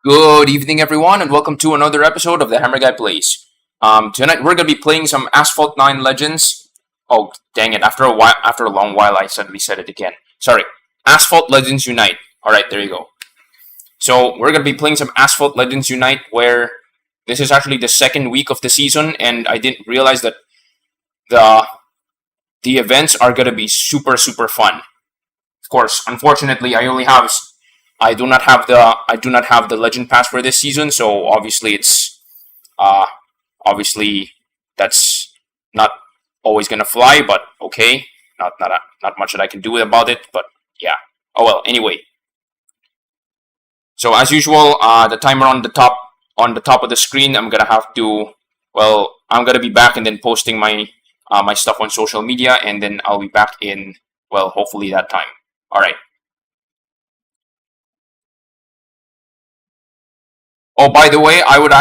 Good evening, everyone, and welcome to another episode of the Hammer Guy Plays. Tonight we're gonna be playing some Asphalt 9 Legends. Oh, dang it! After a long while, I suddenly said it again. Sorry, Asphalt Legends Unite. All right, there you go. So we're gonna be playing some Asphalt Legends Unite, where this is actually the second week of the season, and I didn't realize that the the events are gonna be super fun. Of course, unfortunately, I do not have the Legend Pass for this season, so uh obviously that's not always gonna fly, but okay. Not much that I can do about it, but yeah. Oh well, anyway. So as usual, the timer on the top of the screen, I'm gonna be back and then posting my stuff on social media, and then I'll be back in, well, hopefully that time. All right. Oh, by the way, I would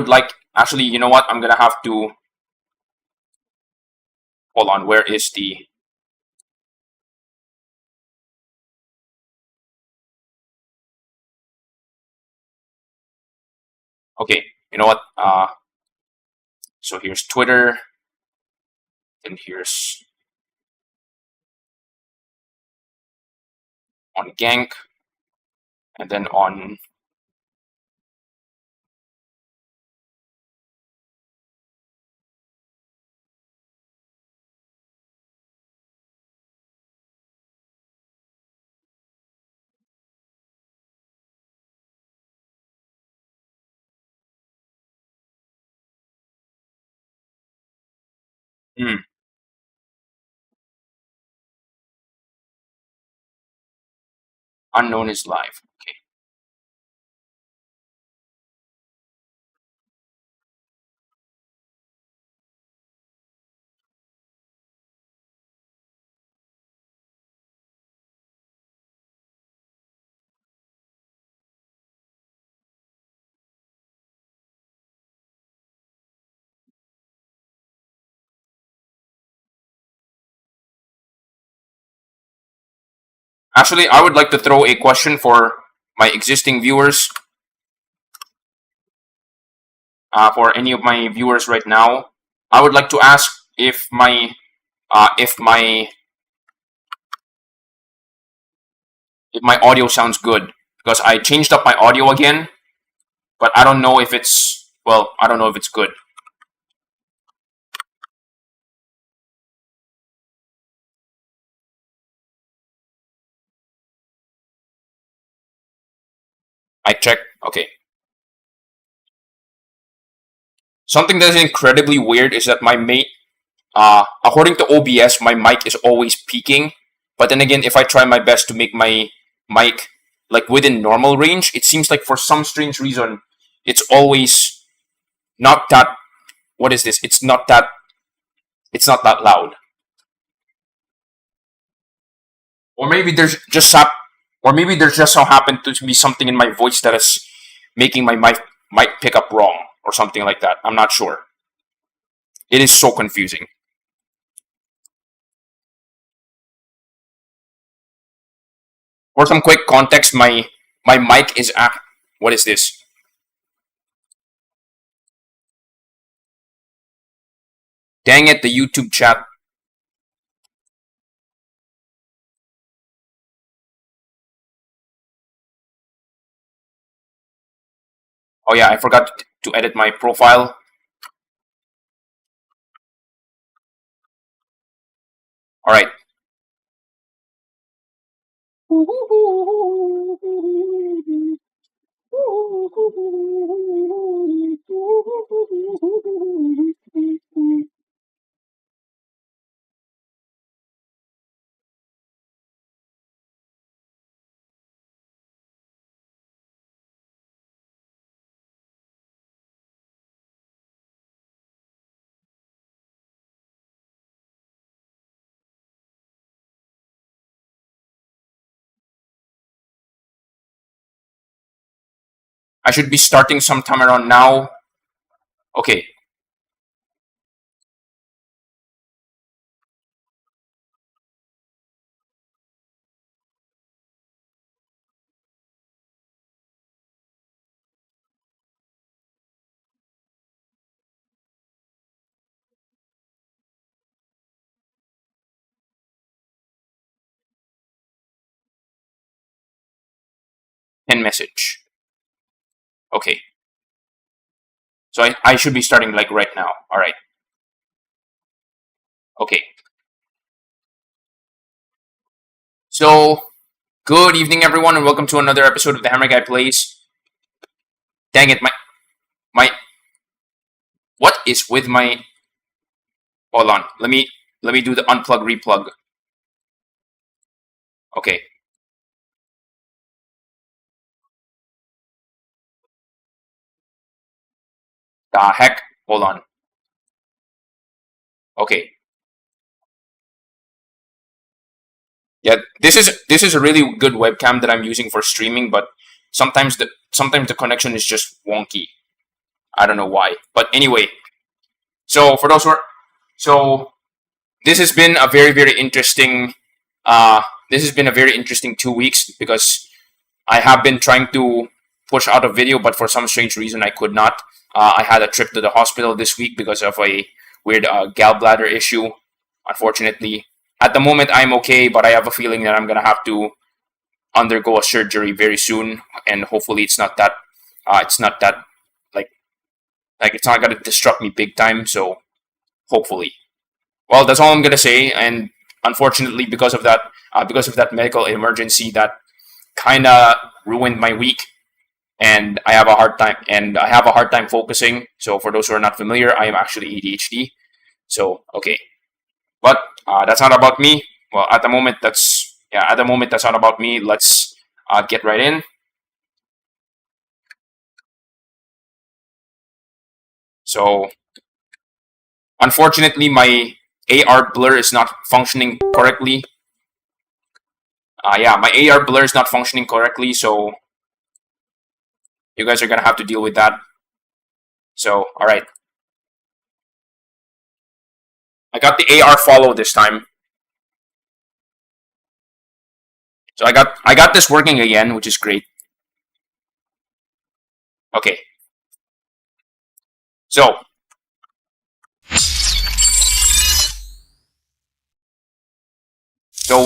like, actually, you know what? I'm gonna have to, hold on, where is the, okay, you know what? So here's Twitter, and here's on Gank, and then on, hmm, unknown is live. Okay. Actually, I would like to throw a question for my existing viewers, for any of my viewers right now. I would like to ask if my audio sounds good, because I changed up my audio again, but I don't know if it's, well, I don't know if it's good. I checked. Okay. Something that is incredibly weird is that according to OBS, my mic is always peaking. But then again, if I try my best to make my mic like within normal range, it seems like for some strange reason, it's always not that. What is this? It's not that. It's not that loud. Or maybe or maybe there's just so happened to be something in my voice that is making my mic pick up wrong or something like that. I'm not sure. It is so confusing. For some quick context, my mic is at, what is this? Dang it, the YouTube chat. Oh yeah, I forgot to edit my profile. All right. I should be starting sometime around now. Okay. Pin message. Okay. So I should be starting like right now. All right. Okay. So, good evening, everyone, and welcome to another episode of the Hammer Guy Plays. Dang it, my. What is with my? Hold on. Let me do the unplug replug. Okay. The heck? Hold on. Okay. Yeah, this is a really good webcam that I'm using for streaming, but sometimes the connection is just wonky. I don't know why. But anyway, so for those who are so this has been a very interesting this has been a very interesting 2 weeks because I have been trying to push out a video, but for some strange reason I could not. I had a trip to the hospital this week because of a weird gallbladder issue. Unfortunately, at the moment I'm okay, but I have a feeling that I'm gonna have to undergo a surgery very soon, and hopefully it's not that like it's not gonna disrupt me big time. So hopefully, well, that's all I'm gonna say. And unfortunately, because of that medical emergency, that kind of ruined my week, and I have a hard time focusing. So for those who are not familiar, I am actually ADHD. So okay, but that's not about me. Well, at the moment that's not about me. Let's get right in. So unfortunately, my AR blur is not functioning correctly. My AR blur is not functioning correctly, so you guys are gonna have to deal with that. So, all right. I got the AR follow this time. So I got this working again, which is great. Okay. So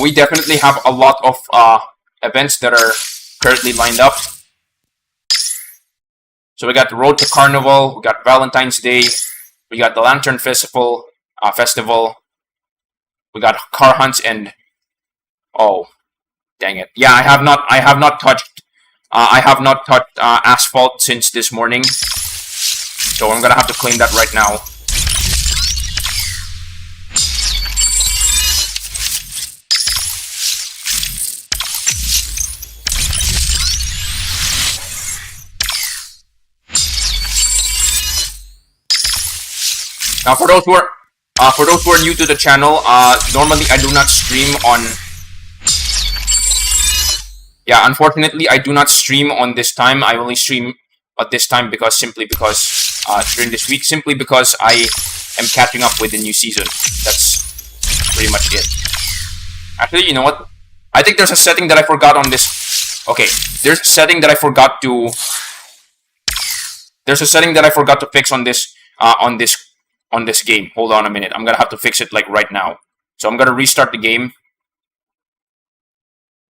we definitely have a lot of events that are currently lined up. So we got the Road to Carnival, we got Valentine's Day, we got the Lantern Festival, we got car hunts, and oh, dang it! Yeah, I have not touched Asphalt since this morning, so I'm gonna have to claim that right now. Now, for those who are new to the channel, normally I do not stream on. Yeah, unfortunately, I do not stream on this time. I only stream at this time simply because during this week, simply because I am catching up with the new season. That's pretty much it. Actually, you know what? I think there's a setting that I forgot on this. Okay, there's a setting that I forgot to. There's a setting that I forgot to fix on this game. Hold on a minute. I'm gonna have to fix it like right now. So I'm gonna restart the game,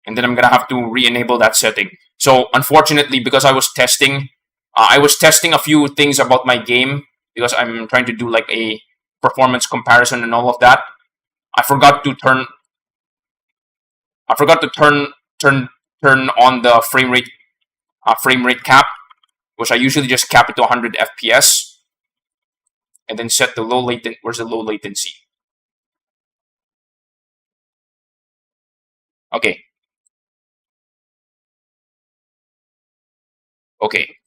and then I'm gonna have to re-enable that setting. So unfortunately, because I was testing a few things about my game because I'm trying to do like a performance comparison and all of that. I forgot to turn on the frame rate cap, which I usually just cap it to 100 FPS. And then set the low latency. Where's the low latency? Okay. Okay.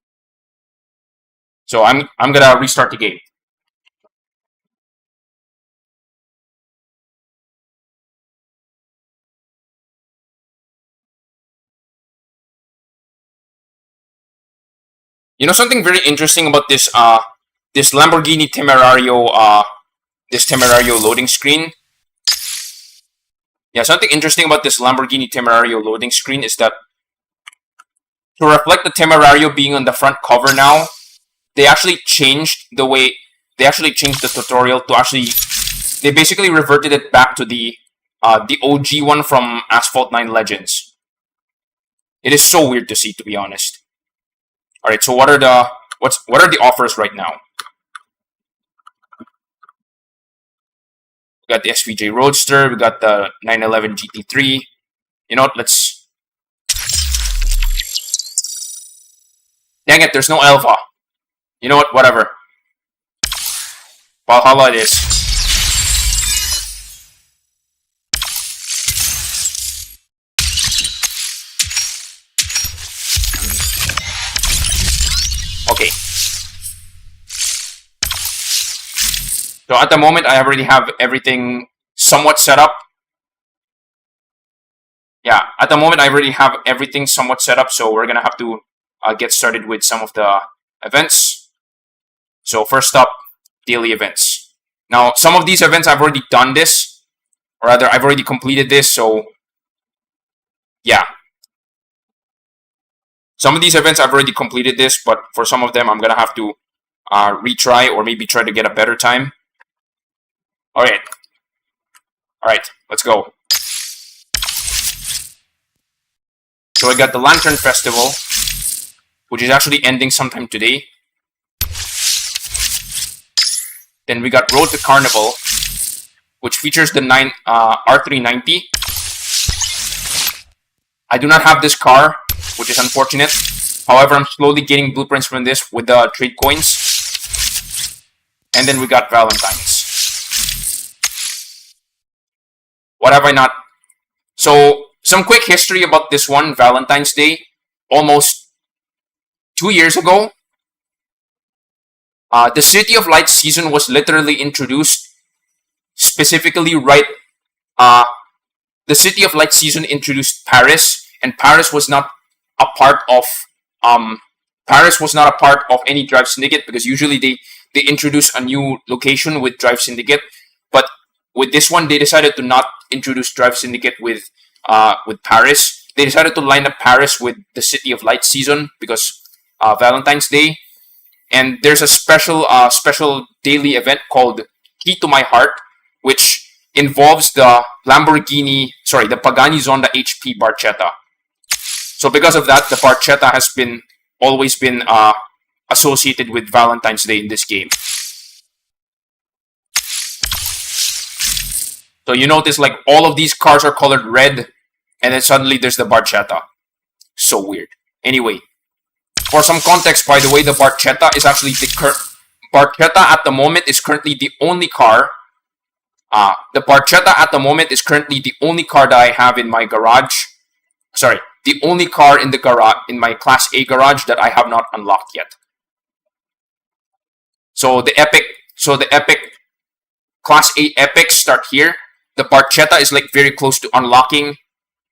So I'm gonna restart the game. You know something very interesting about this this Lamborghini Temerario loading screen? Yeah, something interesting about this Lamborghini Temerario loading screen is that to reflect the Temerario being on the front cover now, they actually changed the tutorial to actually, they basically reverted it back to the OG one from Asphalt 9 Legends. It is so weird to see, to be honest. All right, so what are the offers right now? We got the SVJ Roadster. We got the 911 GT3. You know what? Let's. Dang it! There's no Elva. You know what? Whatever. Valhalla it is. Okay. So at the moment, I already have everything somewhat set up. Yeah, at the moment, I already have everything somewhat set up. So we're gonna have to get started with some of the events. So first up, daily events. Now, some of these events I've already done this, or rather, I've already completed this. So yeah. Some of these events I've already completed this, but for some of them I'm gonna have to retry or maybe try to get a better time. Alright, let's go. So I got the Lantern Festival, which is actually ending sometime today. Then we got Road to Carnival, which features the R390. I do not have this car, which is unfortunate. However, I'm slowly getting blueprints from this with the trade coins. And then we got Valentine's. What have I not? So, some quick history about this one, Valentine's Day. Almost 2 years ago, the City of Light season was literally introduced. Specifically, the City of Light season introduced Paris, and Paris was not a part of any Drive Syndicate, because usually they introduce a new location with Drive Syndicate. But with this one, they decided to not introduce Drive Syndicate with Paris. They decided to line up Paris with the City of Light season because Valentine's Day. And there's a special daily event called Key to My Heart, which involves the Pagani Zonda HP Barchetta. So because of that, the Barchetta has always been associated with Valentine's Day in this game. So you notice like all of these cars are colored red, and then suddenly there's the Barchetta. So weird. Anyway, for some context, by the way, the Barchetta is actually Barchetta at the moment is currently the only car. The Barchetta at the moment is currently the only car that I have in my garage. Sorry, the only car in the garage, in my Class A garage, that I have not unlocked yet. So the epic Class A epics start here. The Barchetta is like very close to unlocking,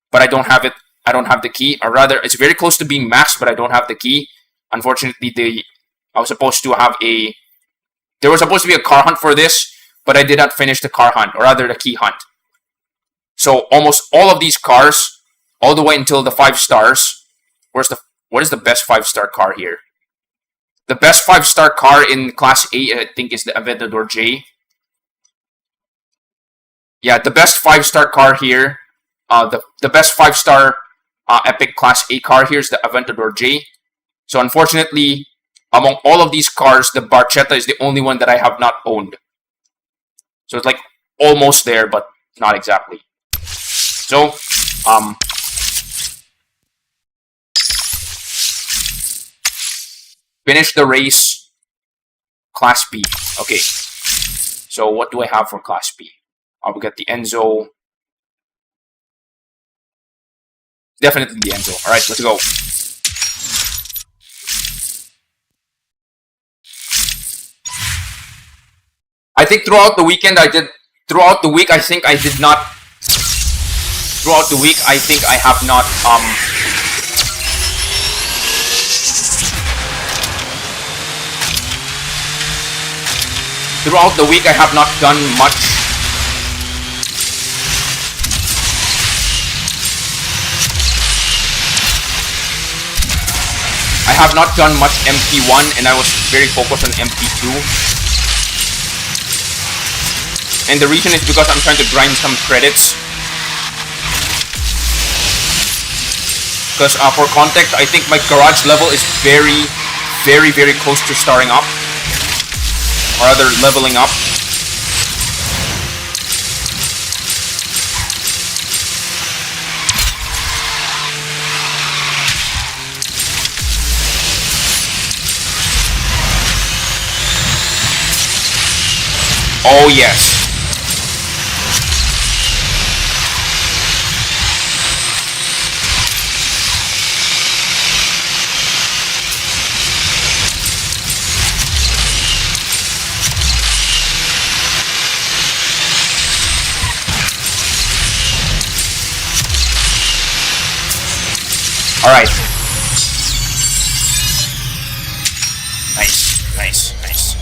but I don't have it. I don't have the key, or rather, it's very close to being maxed, but I don't have the key. Unfortunately, there was supposed to be a car hunt for this, but I did not finish the car hunt, or rather the key hunt. So almost all of these cars, all the way until the 5 stars. What is the best 5-star car here? The best 5-star car in Class A, I think, is the Aventador J. Yeah, the best 5-star car here, the best 5-star epic Class A car here is the Aventador J. So unfortunately, among all of these cars, the Barchetta is the only one that I have not owned. So it's like almost there, but not exactly. So, finish the race, Class B. Okay. So what do I have for Class B? We got the Enzo. Definitely the Enzo. Alright, let's go. I think throughout the week, I think I have not, throughout the week, I have not done much. I have not done much MP1, and I was very focused on MP2. And the reason is because I'm trying to grind some credits. Because for context, I think my garage level is very, very, very close to starting up. Or rather, leveling up. Oh yes. All right. Nice, nice, nice.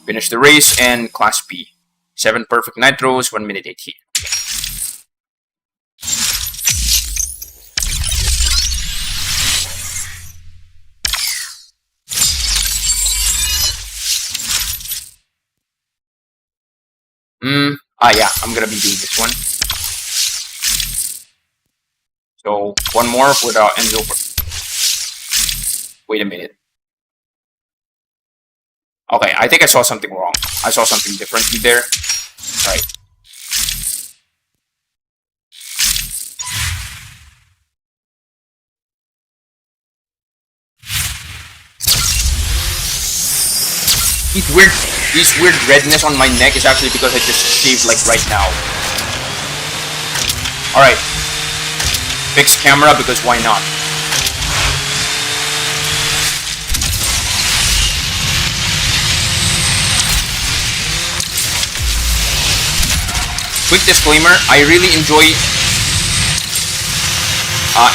Finish the race and Class B. 7 perfect nitros, 1 minute 18. Yeah, I'm gonna be doing this one. So, one more with Enzo. Wait a minute. Okay, I think I saw something wrong. I saw something differently there. Right. These weird redness on my neck is actually because I just shaved like right now. Alright. Fix camera because why not? Quick disclaimer, I really enjoy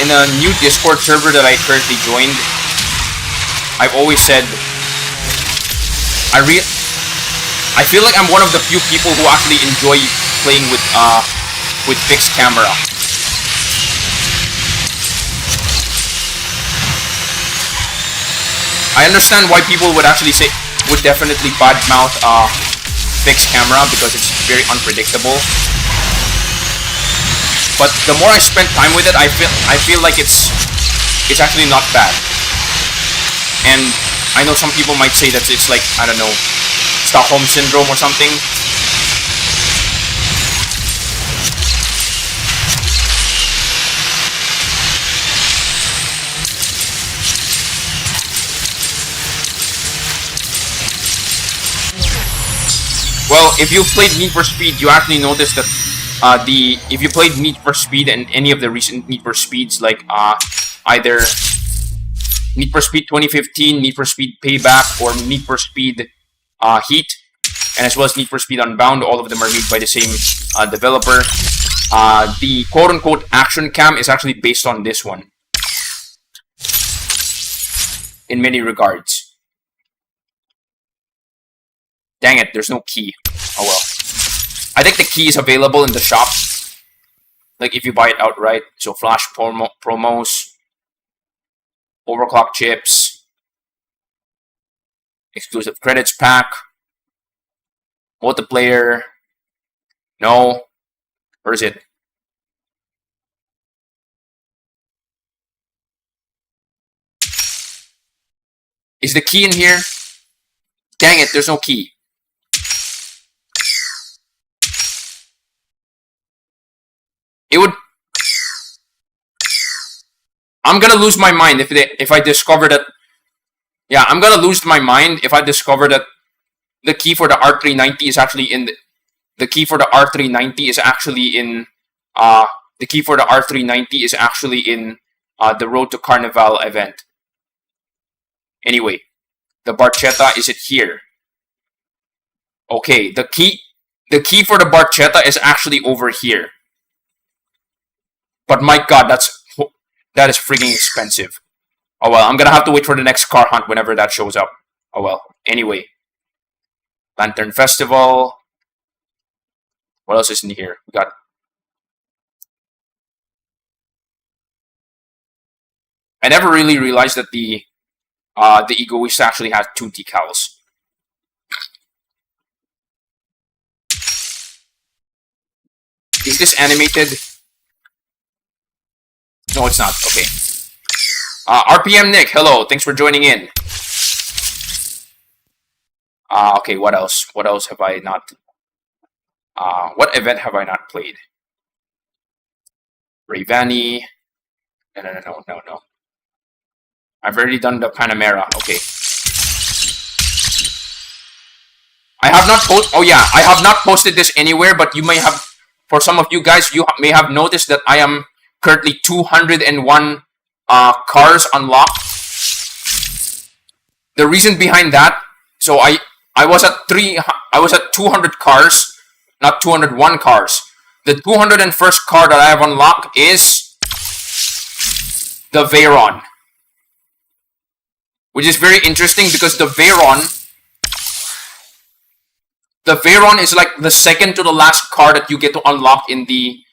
in a new Discord server that I currently joined, I've always said I feel like I'm one of the few people who actually enjoy playing with fixed camera. I understand why people would actually say would definitely badmouth fixed camera because it's very unpredictable. But the more I spend time with it, I feel like it's actually not bad. And I know some people might say that it's like, I don't know, Stockholm Syndrome or something. Well, if you played Need for Speed, you actually noticed that if you played Need for Speed and any of the recent Need for Speeds, like either Need for Speed 2015, Need for Speed Payback, or Need for Speed Heat, and as well as Need for Speed Unbound, all of them are made by the same developer. The quote-unquote action cam is actually based on this one in many regards. Dang it, there's no key. Oh well. I think the key is available in the shop. Like if you buy it outright. So flash promos, overclock chips, exclusive credits pack, multiplayer. No. Where is it? Is the key in here? Dang it, there's no key. It would... I'm gonna lose my mind if I discover that... Yeah, I'm gonna lose my mind if I discover that the key for the R390 is actually in the key for the R390 is actually in the key for the R390 is actually in the Road to Carnival event. Anyway, the Barchetta, is it here? Okay, the key for the Barchetta is actually over here. But my god, that is freaking expensive. Oh well, I'm gonna have to wait for the next car hunt whenever that shows up. Oh well. Anyway. Lantern Festival. What else is in here? We got... I never really realized that the Egoist actually has 2 decals. Is this animated? No, it's not. Okay. RPM Nick, hello. Thanks for joining in. Okay, what else? What else have I not... what event have I not played? Ravani. No. I've already done the Panamera. Okay. I have not I have not posted this anywhere, but you may have, for some of you guys, you may have noticed that I am currently 201 cars unlocked. The reason behind that, so I was at 200 cars, not 201 cars. The 201st car that I have unlocked is the Veyron, which is very interesting because the Veyron is like the second to the last car that you get to unlock in the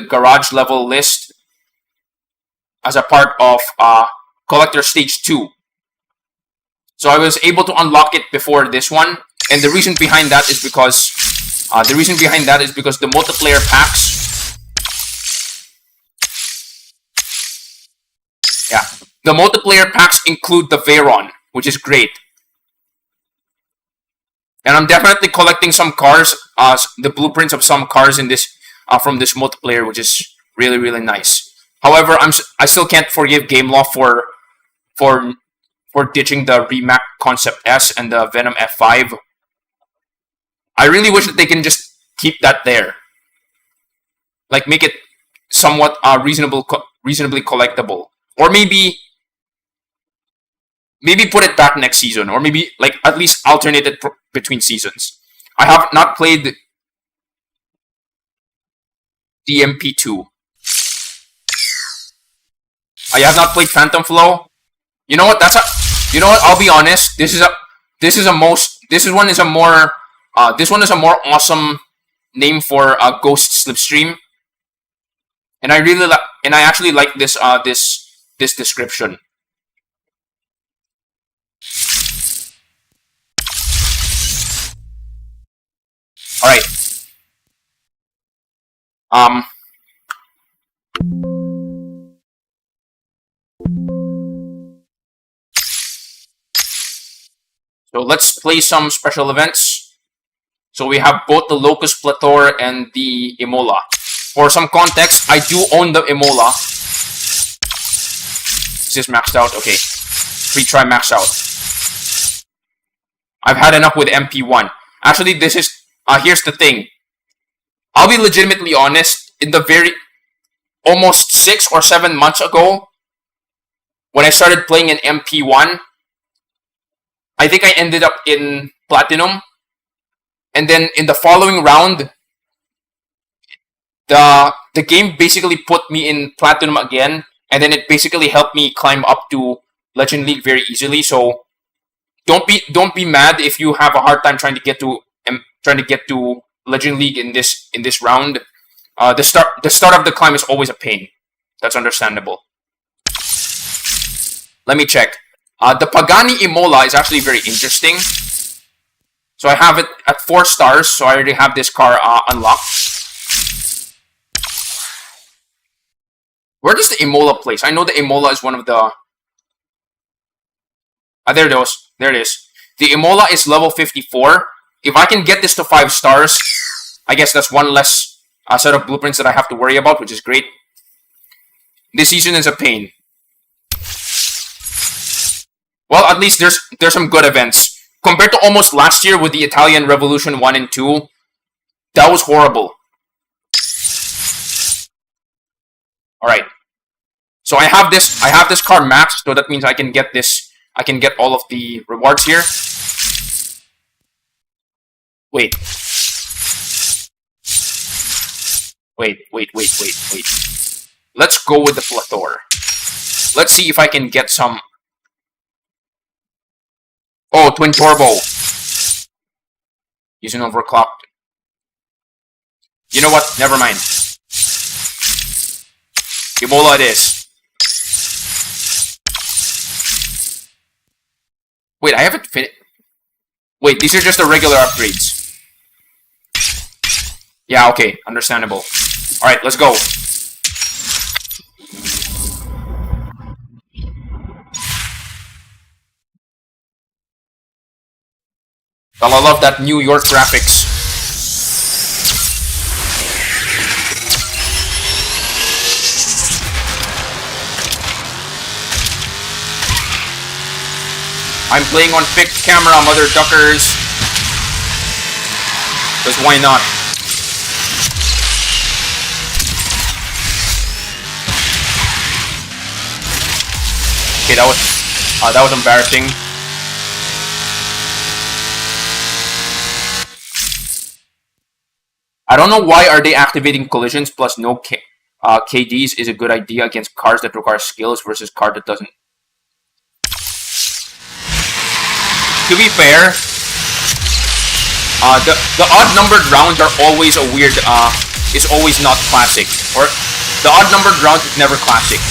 garage level list as a part of collector stage 2. So I was able to unlock it before this one, and the reason behind that is because the multiplayer packs. Yeah, the multiplayer packs include the Veyron, which is great. And I'm definitely collecting some cars, the blueprints of some cars in this from this multiplayer, which is really, really nice. However, I still can't forgive GameLoft for ditching the Remac Concept S and the Venom F5. I really wish that they can just keep that there, like make it somewhat reasonably collectible, or maybe put it back next season, or maybe like at least alternate it between seasons. I have not played DMP2. I have not played Phantom Flow. You know what? You know what? I'll be honest. This one is a more awesome name for a Ghost Slipstream, and I actually like this description. All right. So let's play some special events. So we have both the Locust Plethora and the Imola. For some context, I do own the Imola. Is this maxed out? Okay. Free try max out. I've had enough with MP1. Actually, this is... here's the thing. I'll be legitimately honest. In the almost 6 or 7 months ago, when I started playing in MP1, I think I ended up in Platinum. And then in the following round, the game basically put me in Platinum again. And then it basically helped me climb up to Legend League very easily. So don't be mad if you have a hard time trying to get to Legend League in this round. The start of the climb is always a pain. That's understandable. Let me check. The Pagani Imola is actually very interesting. So I have it at 4 stars. So I already have this car unlocked. Where does the Imola place? I know the Imola is one of the... there it goes. There it is. The Imola is level 54. If I can get this to 5 stars, I guess that's one less set of blueprints that I have to worry about, which is great. This season is a pain. Well, at least there's some good events. Compared to almost last year with the Italian Revolution 1 and 2, that was horrible. Alright. So I have this car maxed, so that means I can get all of the rewards here. Wait. Let's go with the Plethora. Let's see if I can get some... Oh, Twin Turbo. Using overclocked. You know what? Never mind. Ebola it is. Wait, I haven't finished... Wait, these are just the regular upgrades. Yeah, okay. Understandable. Alright, let's go. Well, I love that New York graphics. I'm playing on fixed camera, mother duckers. Because why not? Okay, that was embarrassing. I don't know why are they activating collisions plus no KDs is a good idea against cars that require skills versus car that doesn't. To be fair, the odd numbered rounds are always a weird is always not classic, or the odd numbered rounds is never classic.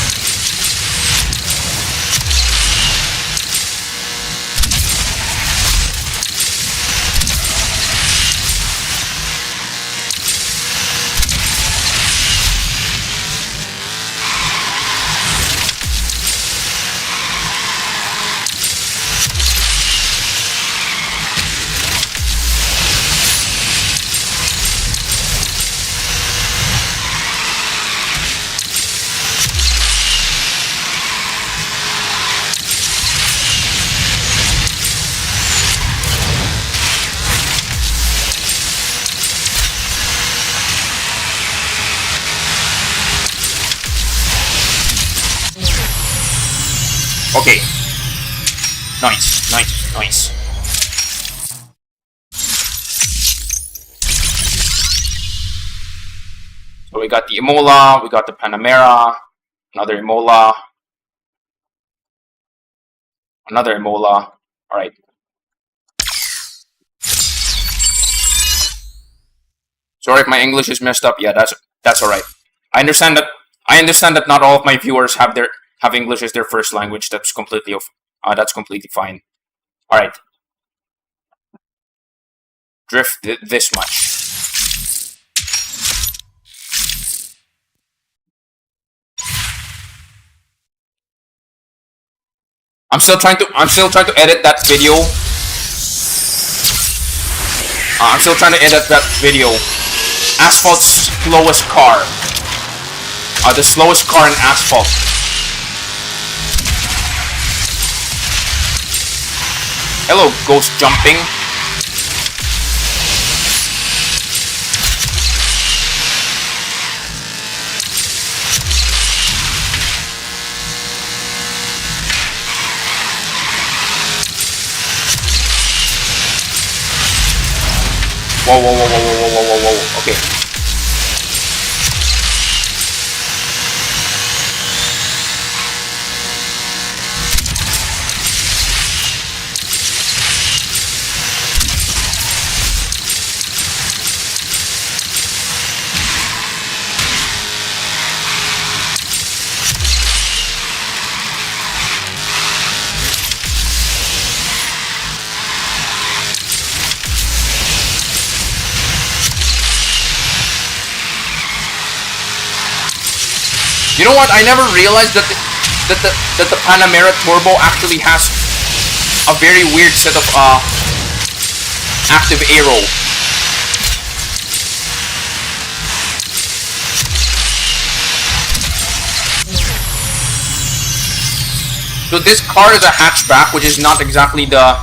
Okay. Nice, nice, nice. So we got the Imola, we got the Panamera, another Imola, another Imola. Alright. Sorry if my English is messed up. Yeah, that's alright. I understand that not all of my viewers have English as their first language. That's completely fine. All right. Drift this much. I'm still trying to edit that video. I'm still trying to edit that video. Asphalt's slowest car. The slowest car in Asphalt. Hello, ghost jumping. Whoa, whoa, whoa, whoa, whoa, whoa, whoa, whoa, whoa. Okay. You know what? I never realized that the Panamera Turbo actually has a very weird set of active aero. So this car is a hatchback, which is not exactly the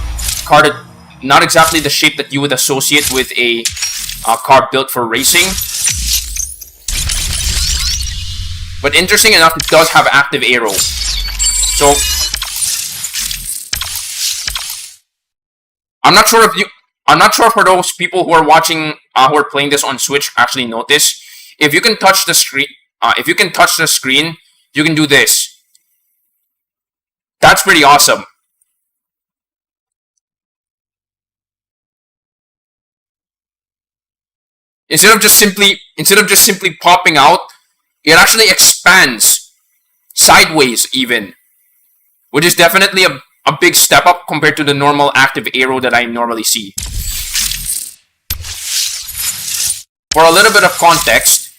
shape that you would associate with a car built for racing. But interesting enough, it does have active aero. So I'm not sure for those people who are watching, who are playing this on Switch, actually notice. If you can touch the screen, you can do this. That's pretty awesome. Instead of just simply popping out, it actually expands sideways even, which is definitely a big step up compared to the normal active aero that I normally see. For a little bit of context,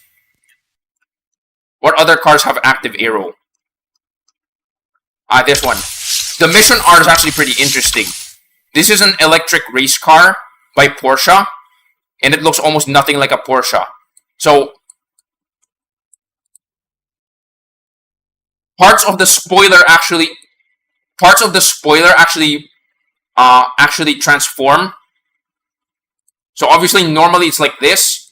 what other cars have active aero? This one. The Mission R is actually pretty interesting. This is an electric race car by Porsche, and it looks almost nothing like a Porsche. So parts of the spoiler actually actually transform. So obviously normally it's like this,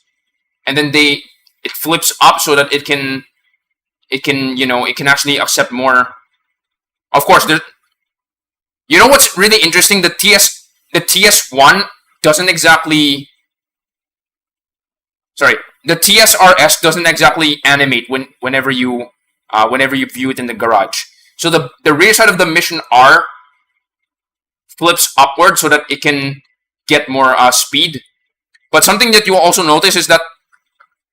and then it flips up so that it can actually accept more. Of course, you know what's really interesting? The TS1 doesn't exactly. Sorry, the TSRS doesn't exactly animate whenever you view it in the garage. So the rear side of the Mission R flips upward so that it can get more speed. But something that you will also notice is that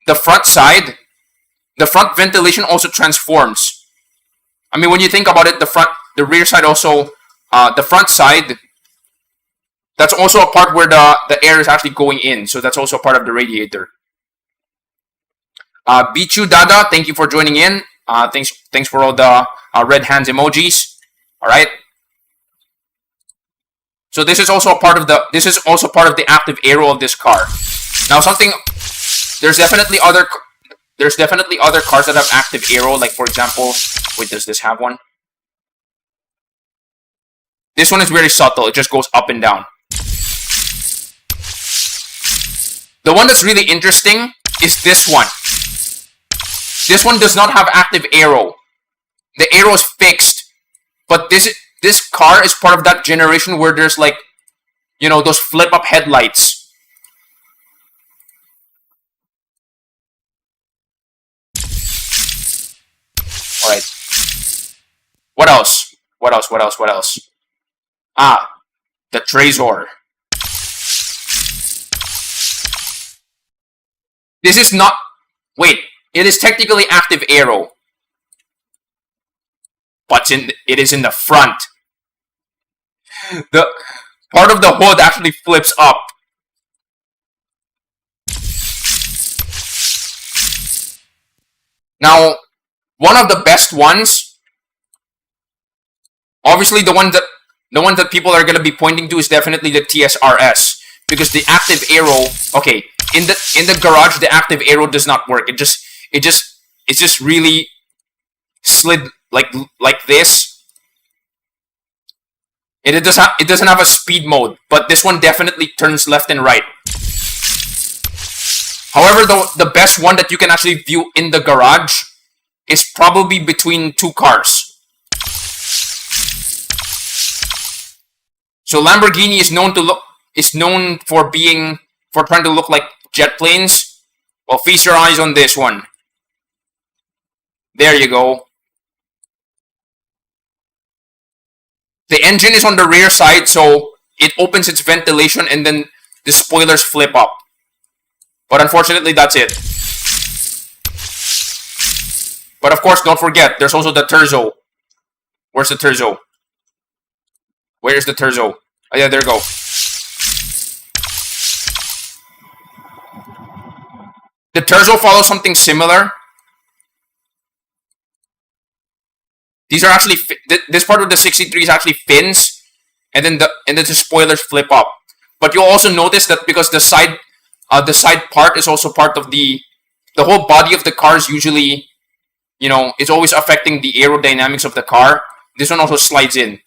the front ventilation also transforms. I mean, when you think about it, the rear side also, the front side, that's also a part where the air is actually going in. So that's also a part of the radiator. Bichu Dada, thank you for joining in. Thanks for all the red hands emojis. All right. So this is also part of the active aero of this car. Now there's definitely other cars that have active aero, like for example, wait, does this have one? This one is very subtle, it just goes up and down. The one that's really interesting is this one. This one does not have active aero. The aero is fixed, but this car is part of that generation where there's like, you know, those flip-up headlights. Alright. What else? Ah, the Trezor. This is not... Wait, it is technically active aero. But it is in the front. The part of the hood actually flips up. Now, one of the best ones, obviously the one that people are gonna be pointing to is definitely the TSRS, because the active aero, okay, in the garage the active aero does not work. It's just really slid like this. It doesn't have a speed mode, but this one definitely turns left and right. However, the best one that you can actually view in the garage is probably between two cars. So Lamborghini is known for trying to look like jet planes. Well, feast your eyes on this one. There you go. The engine is on the rear side, so it opens its ventilation and then the spoilers flip up. But unfortunately, that's it. But of course, don't forget, there's also the Terzo. Where's the Terzo? Where is the Terzo? Oh yeah, there you go. The Terzo follows something similar. These are actually, this part of the 63 is actually fins, and then the spoilers flip up. But you'll also notice that because the side part is also part of the whole body of the car is usually, you know, it's always affecting the aerodynamics of the car. This one also slides in.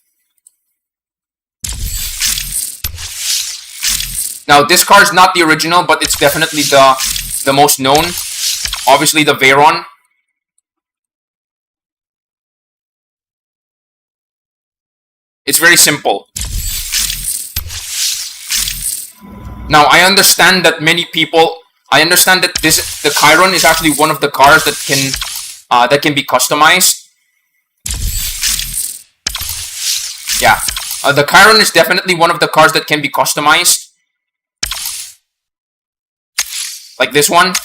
Now this car is not the original, but it's definitely the most known. Obviously the Veyron. It's very simple. Now I understand that the Chiron is actually one of the cars that can be customized. Yeah, the Chiron is definitely one of the cars that can be customized. Like this one.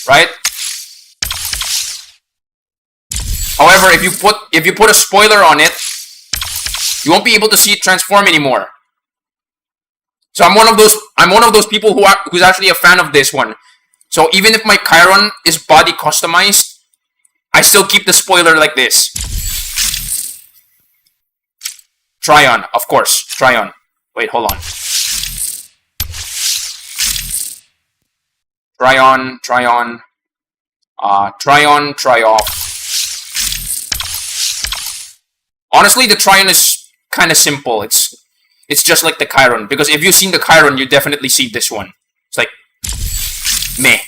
Right? However, if you put a spoiler on it, you won't be able to see it transform anymore. So I'm one of those people who's actually a fan of this one. So even if my Chiron is body customized, I still keep the spoiler like this. Tryon, of course. Tryon. Wait, hold on. Tryon. Try off. Honestly, the Tryon is kind of simple. It's just like the Chiron. Because if you've seen the Chiron, you definitely see this one. It's like, meh.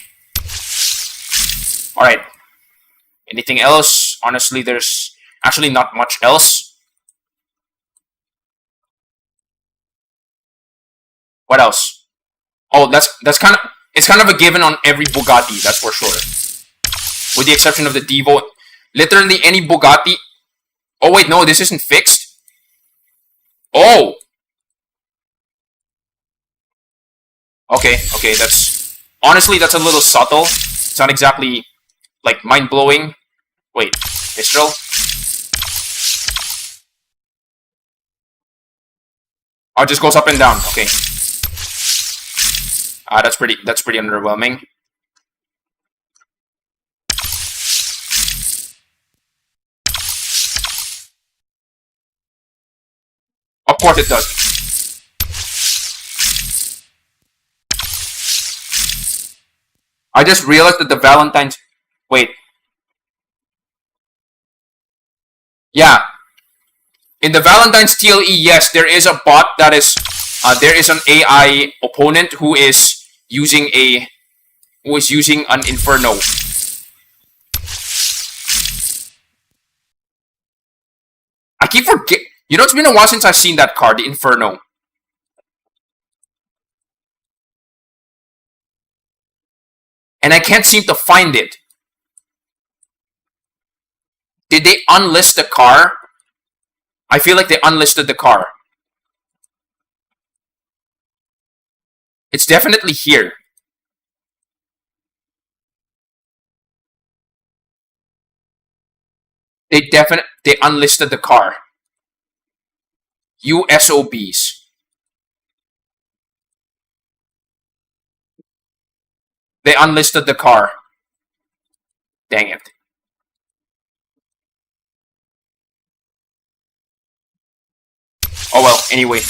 Alright. Anything else? Honestly, there's actually not much else. What else? Oh, that's kind of... It's kind of a given on every Bugatti, that's for sure. With the exception of the Devo. Literally any Bugatti... Oh wait, no, this isn't fixed. Oh! Okay, that's... Honestly, that's a little subtle. It's not exactly, like, mind-blowing. Wait, Mistral? Oh, it just goes up and down. Okay. That's pretty underwhelming. Of course it does. I just realized that the Valentine's... Wait. Yeah. In the Valentine's TLE, yes, there is a bot that is... there is an AI opponent who is using an Inferno. I keep forgetting... You know, it's been a while since I've seen that card, the Inferno. And I can't seem to find it. Did they unlist the car? I feel like they unlisted the car. It's definitely here. They unlisted the car. USOBs. They unlisted the car. Dang it. Oh well, anyway.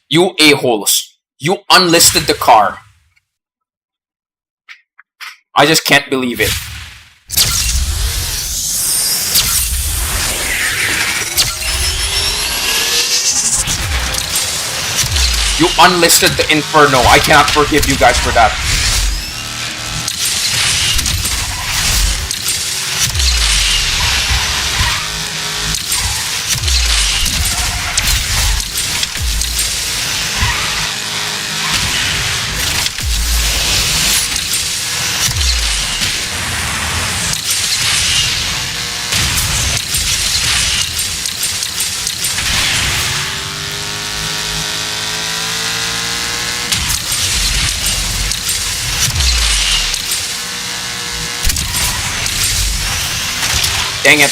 You a-holes. You unlisted the car. I just can't believe it. You unlisted the Inferno. I cannot forgive you guys for that. Dang it.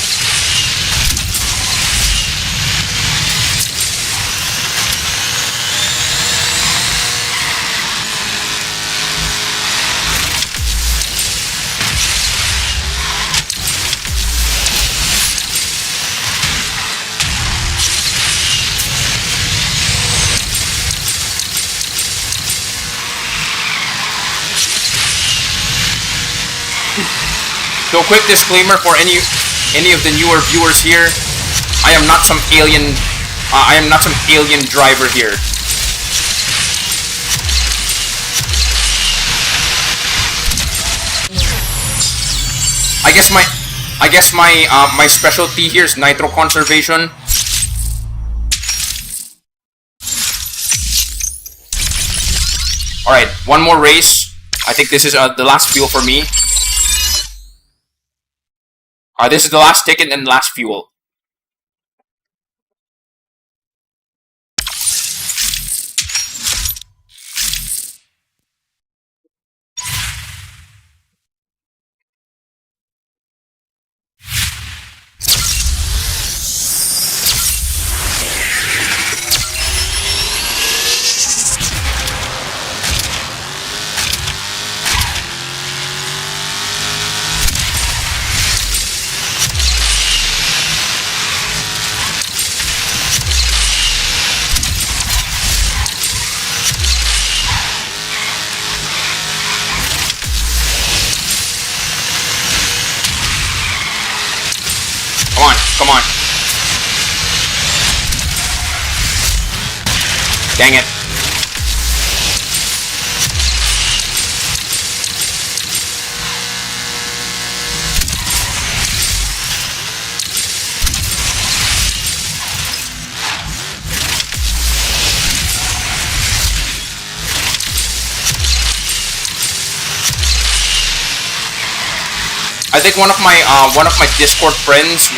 So, quick disclaimer for any of the newer viewers here, I am not some alien driver here. I guess my specialty here is nitro conservation. All right, one more race. I think this is the last fuel for me. This is the last ticket and last fuel. Come on. Dang it. I think one of my Discord friends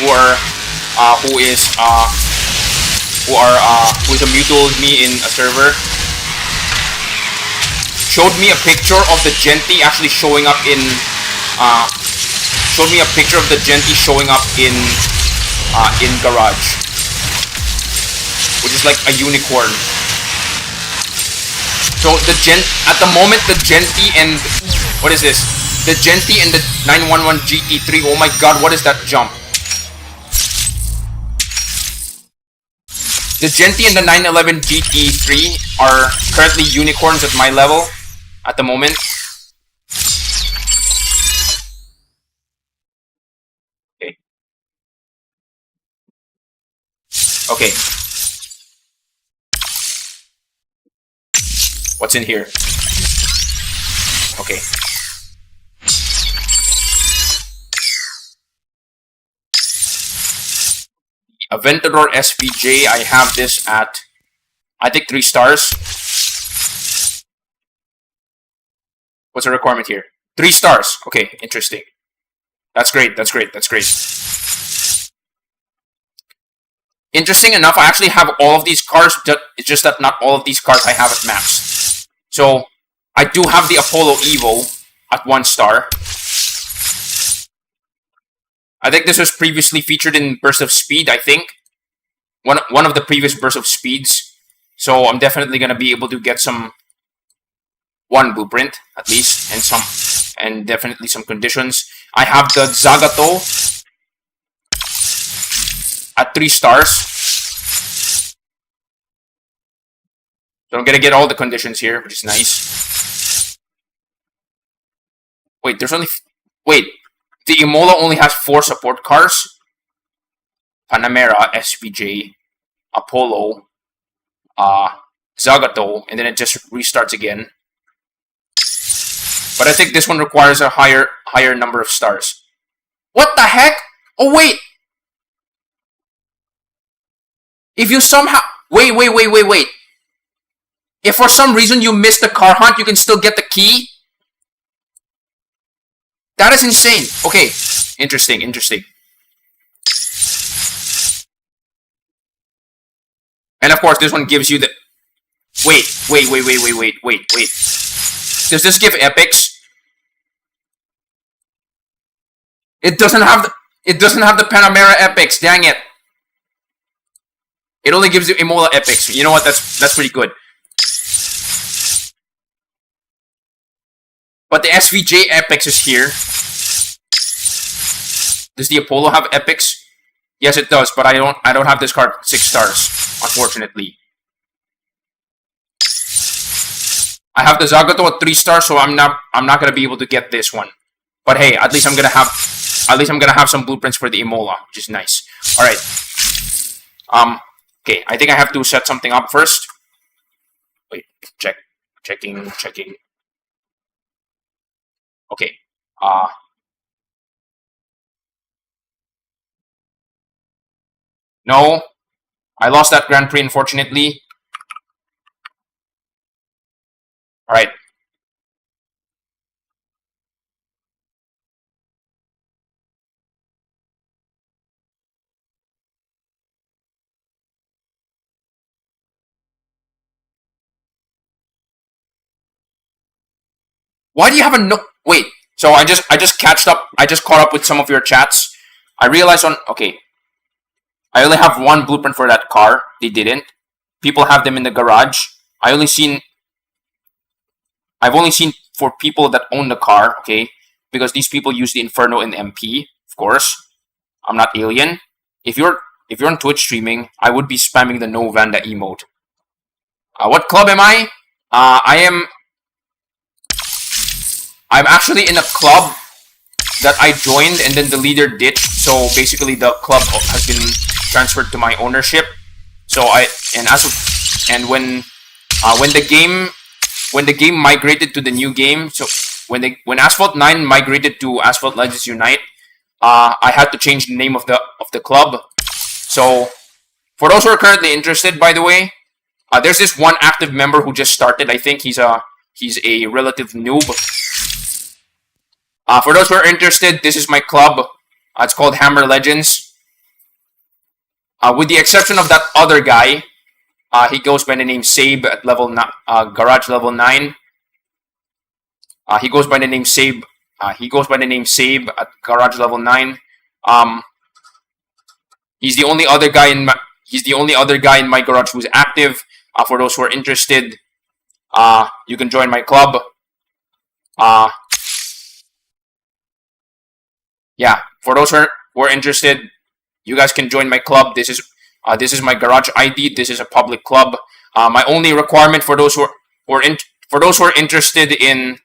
who's a mutual with me in a server showed me a picture of the Genti actually showing up in Garage, which is like a unicorn. So at the moment the Genti and what is this? The Genti and the 911 GT3. Oh my god, what is that jump? The Genti and the 911 GT3 are currently unicorns at my level at the moment. Okay. Okay. What's in here? Okay. Aventador SVJ, I have this at, I think, 3 stars. What's the requirement here? 3 stars. Okay, interesting. That's great, that's great, that's great. Interesting enough, I actually have all of these cars, it's just that not all of these cars I have at max. So, I do have the Apollo Evo at 1 star. I think this was previously featured in Burst of Speed, I think. One of the previous Burst of Speeds. So I'm definitely gonna be able to get one blueprint, at least, and definitely some conditions. I have the Zagato at 3 stars. So I'm gonna get all the conditions here, which is nice. Wait, the Imola only has 4 support cars. Panamera, SVJ, Apollo, Zagato, and then it just restarts again. But I think this one requires a higher number of stars. What the heck? Oh wait! If you somehow... Wait. If for some reason you missed the car hunt, you can still get the key? That is insane. Okay, interesting. And of course, this one gives you the... Wait. Does this give epics? It doesn't have the Panamera epics. Dang it! It only gives you Imola epics. You know what? That's pretty good. But the SVJ epics is here. Does the Apollo have epics? Yes, it does, but I don't have this card 6 stars, unfortunately. I have the Zagato at 3 stars, so I'm not gonna be able to get this one. But hey, at least I'm gonna have some blueprints for the Imola, which is nice. Alright. Okay, I think I have to set something up first. Wait, checking. Okay. No. I lost that Grand Prix, unfortunately. Alright. Why do you have a no... Wait. So I just caught up with some of your chats. I realized okay. I only have 1 blueprint for that car. They didn't. People have them in the garage. I've only seen for people that own the car, okay? Because these people use the Inferno and MP, of course. I'm not alien. If you're on Twitch streaming, I would be spamming the No Vanda emote. What club am I? I'm actually in a club that I joined and then the leader ditched. So basically, the club has been transferred to my ownership. So when the game migrated to the new game, so when Asphalt 9 migrated to Asphalt Legends Unite, I had to change the name of the club. So for those who are currently interested, by the way, there's this one active member who just started. I think he's a relative noob. For those who are interested, this is my club. It's called Hammer Legends. With the exception of that other guy, he goes by the name Sabe at garage level 9. He goes by the name Sabe. He goes by the name Sabe at garage level 9. He's the only other guy in my garage who's active. For those who are interested, you can join my club. Yeah, for those who are interested, you guys can join my club. This is my garage ID. This is a public club. My only requirement for those who are interested in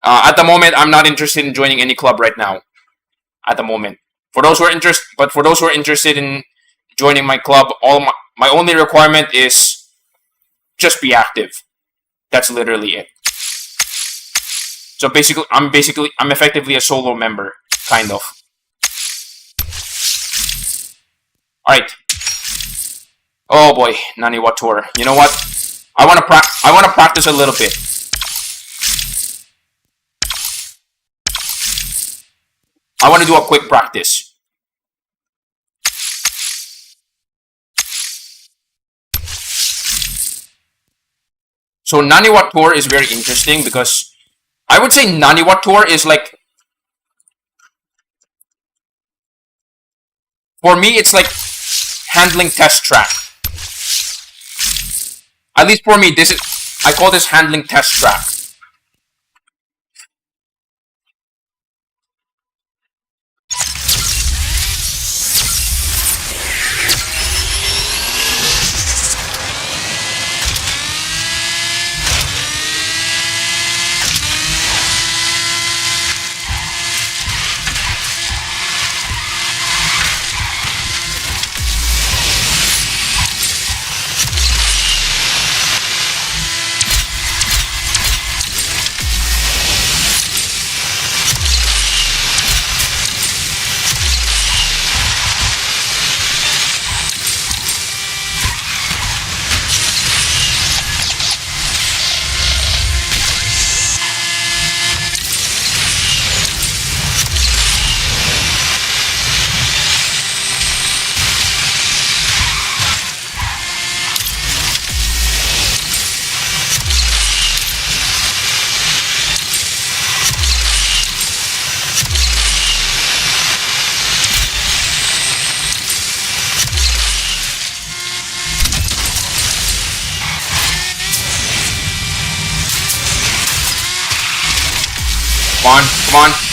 at the moment, I'm not interested in joining any club right now. At the moment, for those who are interested in joining my club, my only requirement is just be active. That's literally it. So I'm effectively a solo member, kind of. All right. Oh boy, Naniwa tour. You know what? I want to practice a little bit. I want to do a quick practice. So Naniwa tour is very interesting because I would say Naniwa tour is like, for me, it's like handling test track. At least for me, I call this handling test track.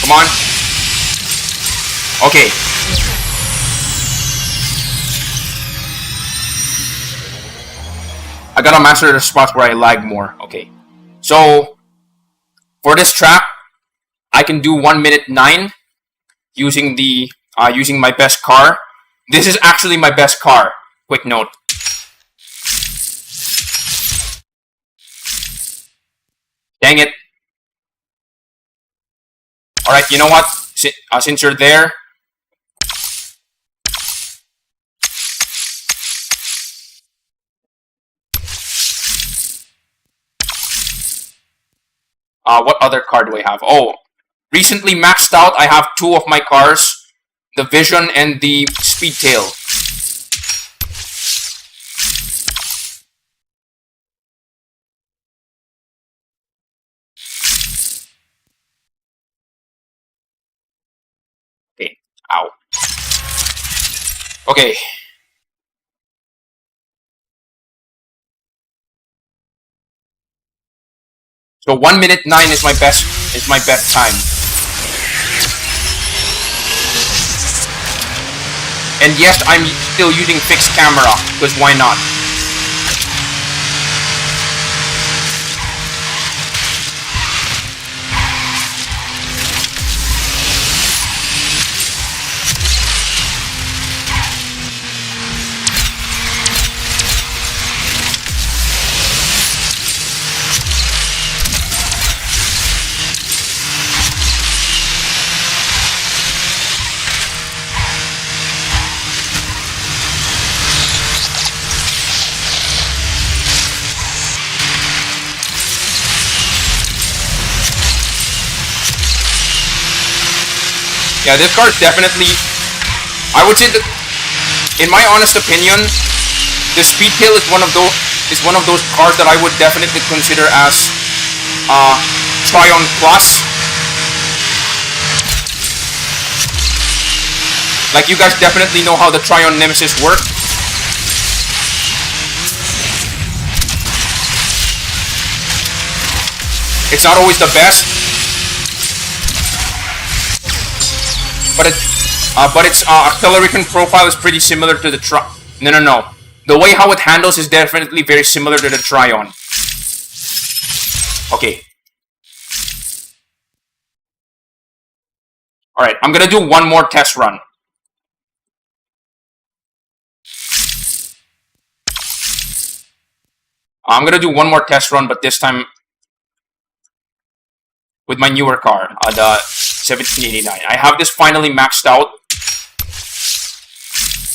Come on. Okay. I gotta master the spots where I lag more. Okay. So, for this track, I can do 1 minute 9 using my best car. This is actually my best car. Quick note. Dang it. Alright, you know what? Since you're there, what other car do I have? Oh, recently maxed out, I have 2 of my cars, the Vision and the Speedtail. Okay, ow. Okay. So 1 minute 9 is my best time. And yes, I'm still using fixed camera, because why not? Yeah, this car is definitely, I would say that, in my honest opinion, the Speedtail is one of those cars that I would definitely consider as Tryon Plus. Like, you guys definitely know how the Tryon Nemesis work. It's not always the best, but its acceleration profile is pretty similar to the No. The way how it handles is definitely very similar to the Tryon. Okay. Alright, I'm gonna do one more test run. I'm gonna do one more test run, but this time with my newer car, the 1789. I have this finally maxed out.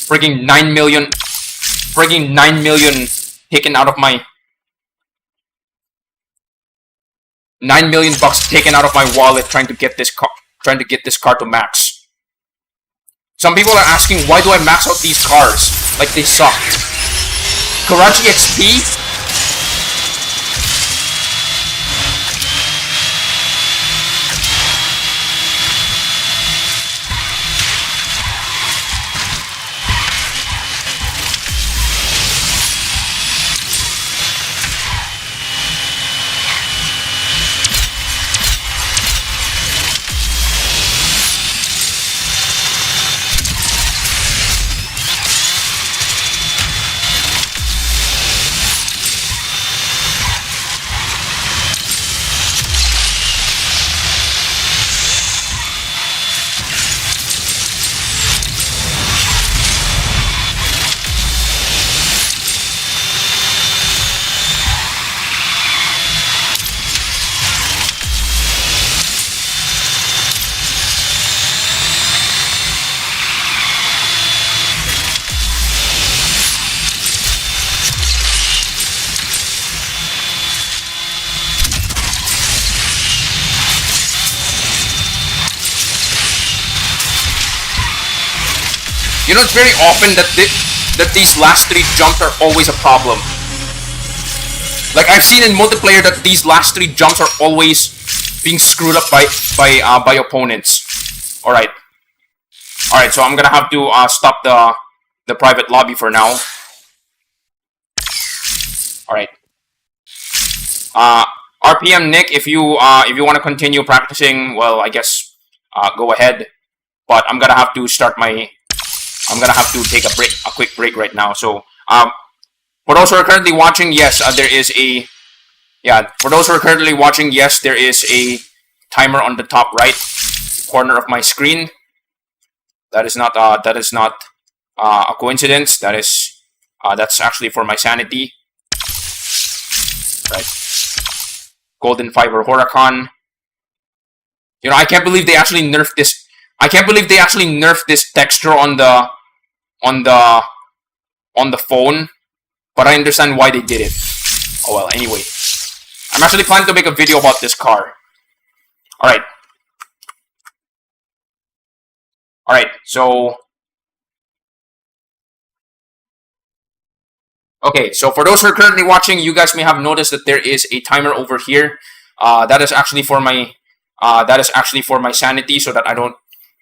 Frigging 9 million taken out of my 9 million bucks taken out of my wallet trying to get this car to max. Some people are asking, why do I max out these cars? Like they suck. Karachi XP? You know, it's very often that these last three jumps are always a problem. Like, I've seen in multiplayer that these last three jumps are always being screwed up by opponents. Alright. Alright, so I'm gonna have to stop the private lobby for now. Alright. RPM Nick, if you want to continue practicing, well, I guess go ahead. But I'm gonna have to take a quick break right now. So, for those who are currently watching, yes, there is a timer on the top right corner of my screen. That is not a coincidence. That's actually for my sanity. Right. Golden Fiber Huracan. You know, I can't believe they actually nerfed this. I can't believe they actually nerfed this texture on the phone, but I understand why they did it. Oh well, anyway. I'm actually planning to make a video about this car. Alright. Alright, so... Okay, so for those who are currently watching, you guys may have noticed that there is a timer over here. That is actually for my sanity, so that I don't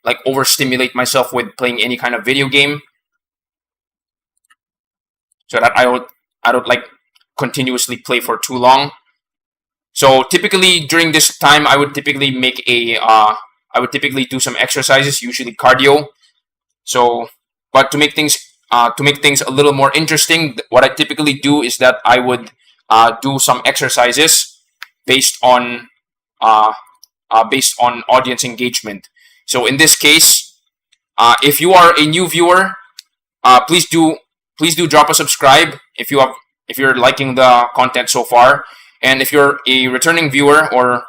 like overstimulate myself with playing any kind of video game. So that I don't like continuously play for too long. So typically during this time, I would typically do some exercises, usually cardio. So, but to make things a little more interesting, what I typically do is that I would do some exercises based on audience engagement. So in this case, if you are a new viewer, please do drop a subscribe if you're liking the content so far. And if you're a returning viewer, or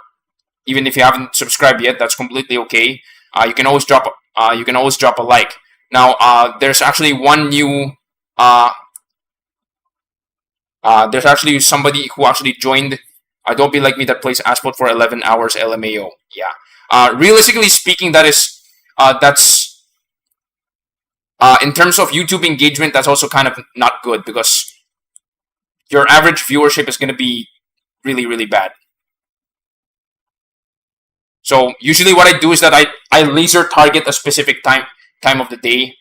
even if you haven't subscribed yet, that's completely okay. You can always drop a like. Now, there's actually one new there's actually somebody who actually joined. Don't be like me that plays Asphalt for 11 hours LMAO. Yeah. Realistically speaking, that is that's in terms of YouTube engagement, that's also kind of not good because your average viewership is going to be really, really bad. So usually what I do is that I laser target a specific time of the day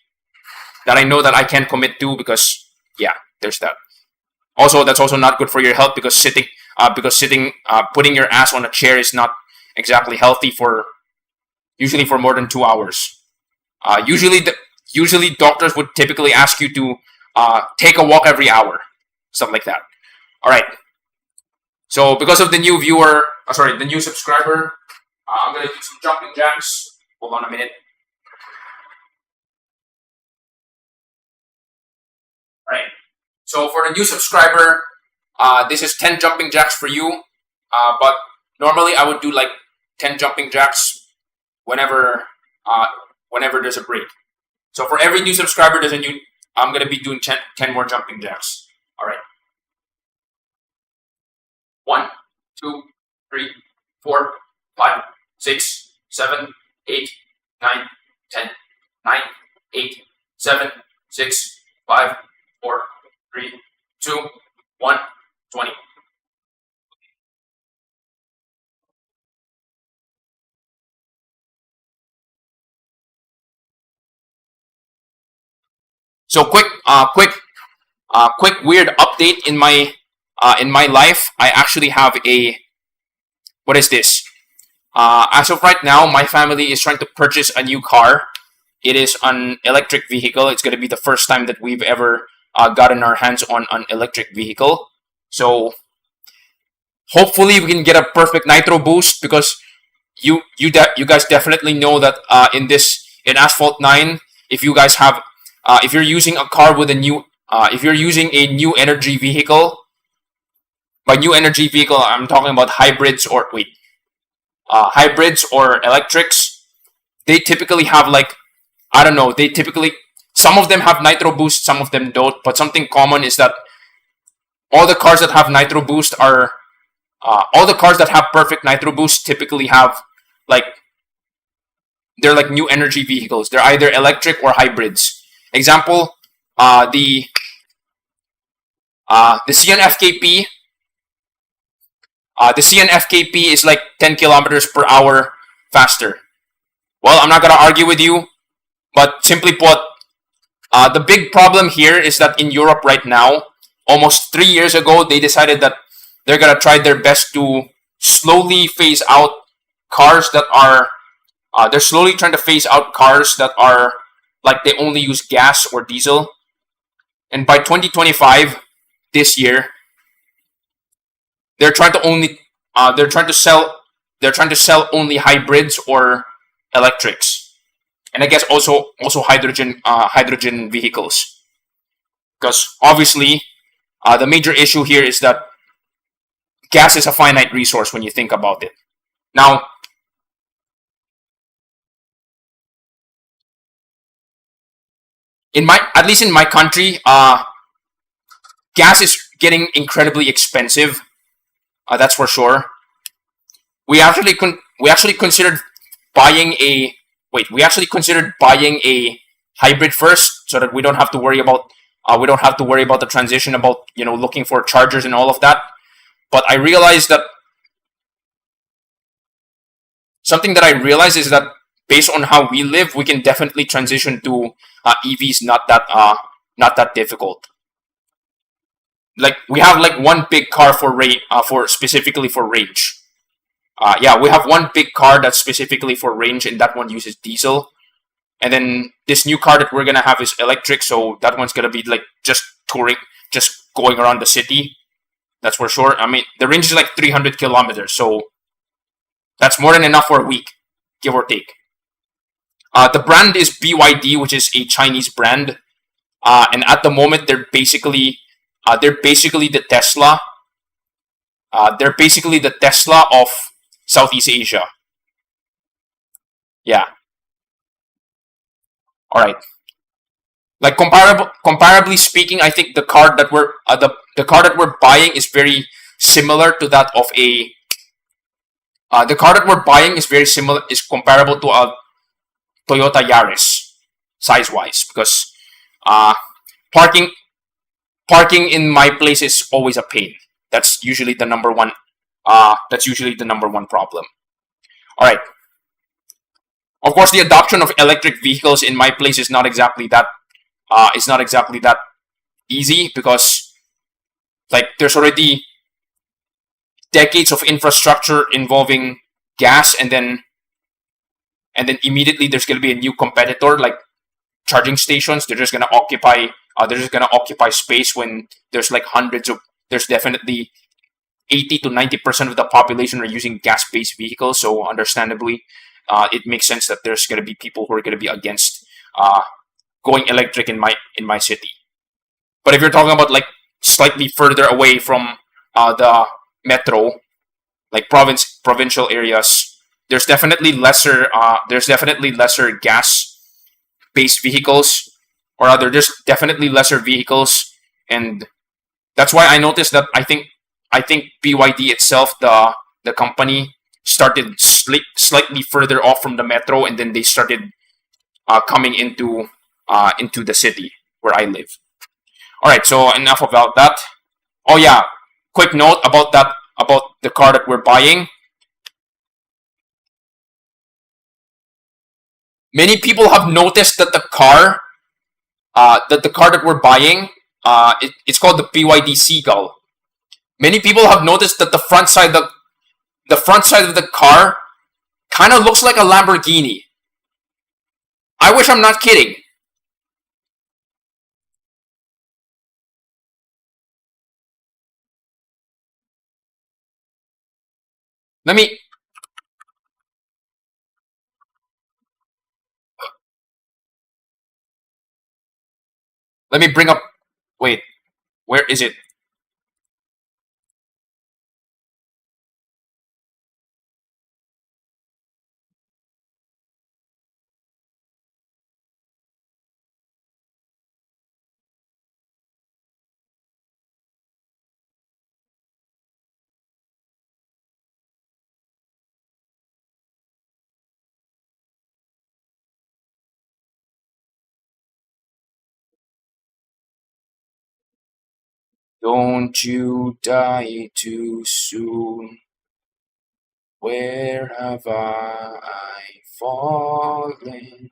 that I know that I can commit to, because yeah, there's that. Also, that's also not good for your health because putting your ass on a chair is not exactly healthy for usually for more than 2 hours. Usually doctors would typically ask you to take a walk every hour, stuff like that. All right. So because of the new the new subscriber, I'm gonna do some jumping jacks. Hold on a minute. All right. So for the new subscriber, this is 10 jumping jacks for you. But normally I would do like 10 jumping jacks whenever there's a break. So for every new subscriber, I'm gonna be doing 10 more jumping jacks. All right. 1, 2, 3, 4, 5, 6, 7, 8, 9, 10, 9, 8, 7, 6, 5, 4, 3, 2, 1, 20. So quick weird update in my life. I actually have what is this? As of right now, my family is trying to purchase a new car. It is an electric vehicle. It's going to be the first time that we've ever gotten our hands on an electric vehicle. So hopefully we can get a perfect nitro boost, because you guys definitely know that in Asphalt 9, if you guys have if you're using a car with a new if you're using a new energy vehicle, by new energy vehicle I'm talking about hybrids or electrics. They typically have like, I don't know, some of them have nitro boost, some of them don't, but something common is that all the cars that have nitro boost are all the cars that have perfect nitro boost typically have like, they're like new energy vehicles. They're either electric or hybrids. Example, the CNFKP. The CNFKP is like 10 kilometers per hour faster. Well, I'm not gonna argue with you, but simply put, the big problem here is that in Europe right now, almost 3 years ago, they decided that they're gonna try their best to slowly phase out cars that are. They're slowly trying to phase out cars that are like they only use gas or diesel, and by 2025, this year, they're trying to sell only hybrids or electrics, and I guess also hydrogen vehicles, because obviously the major issue here is that gas is a finite resource when you think about it. Now, at least in my country, gas is getting incredibly expensive. That's for sure. We actually considered buying a hybrid first, so that we don't have to worry about the transition, about looking for chargers and all of that. But I realized that something that I realized is that based on how we live, we can definitely transition to EVs. Not that difficult. Like, we have like one big car specifically for range. Yeah, we have one big car that's specifically for range, and that one uses diesel. And then this new car that we're gonna have is electric, so that one's gonna be like just touring, just going around the city. That's for sure. I mean, the range is like 300 kilometers, so that's more than enough for a week, give or take. The brand is BYD, which is a Chinese brand, and at the moment they're basically the Tesla. They're basically the Tesla of Southeast Asia. Yeah. All right. Like, comparably speaking, I think the car that we're buying is very similar to that of a. The car that we're buying is comparable to Toyota Yaris size-wise, because uh, parking parking in my place is always a pain. That's usually the number one. That's usually the number one problem. All right. Of course, the adoption of electric vehicles in my place is not exactly that. Is not exactly that easy, because like there's already decades of infrastructure involving gas, and then immediately there's going to be a new competitor like charging stations. They're just going to occupy. They're just going to occupy space when there's like hundreds of. There's definitely 80 to 90% of the population are using gas-based vehicles. So understandably, it makes sense that there's going to be people who are going to be against going electric in my city. But if you're talking about slightly further away from the metro, like provincial areas, there's definitely lesser gas-based vehicles, or rather, there's definitely lesser vehicles, and that's why I noticed that I think BYD itself, the company, started slightly further off from the metro, and then they started coming into the city where I live. All right, so enough about that. Oh yeah, quick note about the car that we're buying. Many people have noticed that the car that we're buying, it's called the BYD Seagull. Many people have noticed that the front side of the car kind of looks like a Lamborghini. I wish I'm not kidding. Let me bring up. Wait, where is it? Don't you die too soon. Where have I fallen?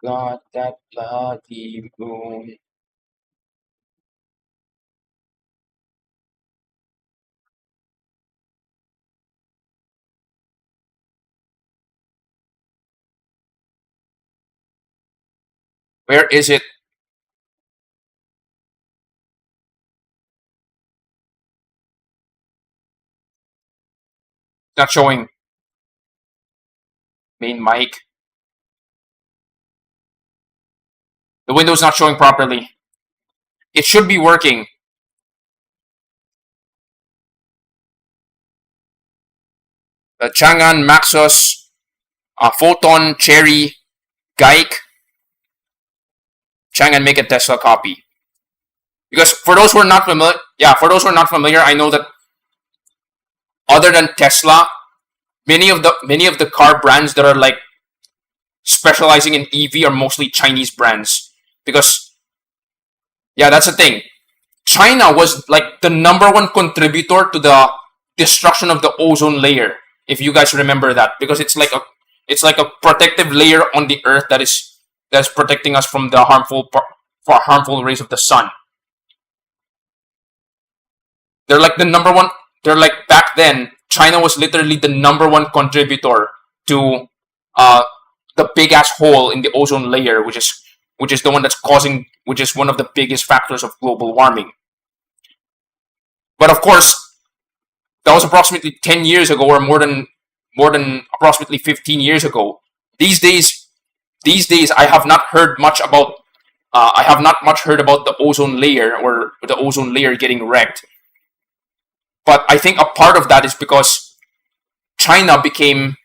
Got that bloody moon. Where is it? Not showing. Main mic. The window's not showing properly. It should be working. The Chang'an, MacOS, Photon, Cherry, Geik. Chang'an, make a Tesla copy. Because for those who are not familiar, I know that other than Tesla, many of the car brands that are like specializing in EV are mostly Chinese brands. Because yeah, that's the thing. China was like the number one contributor to the destruction of the ozone layer. If you guys remember that, because it's like a protective layer on the earth that's protecting us from the harmful rays of the sun. They're like the number one. They're like, back then, China was literally the number one contributor to the big ass hole in the ozone layer, which is the one that's causing, which is one of the biggest factors of global warming. But of course, that was approximately 10 years ago, or more than approximately 15 years ago. These days, I have not heard much about. I have not much heard about the ozone layer, or the ozone layer getting wrecked. But I think a part of that is because China became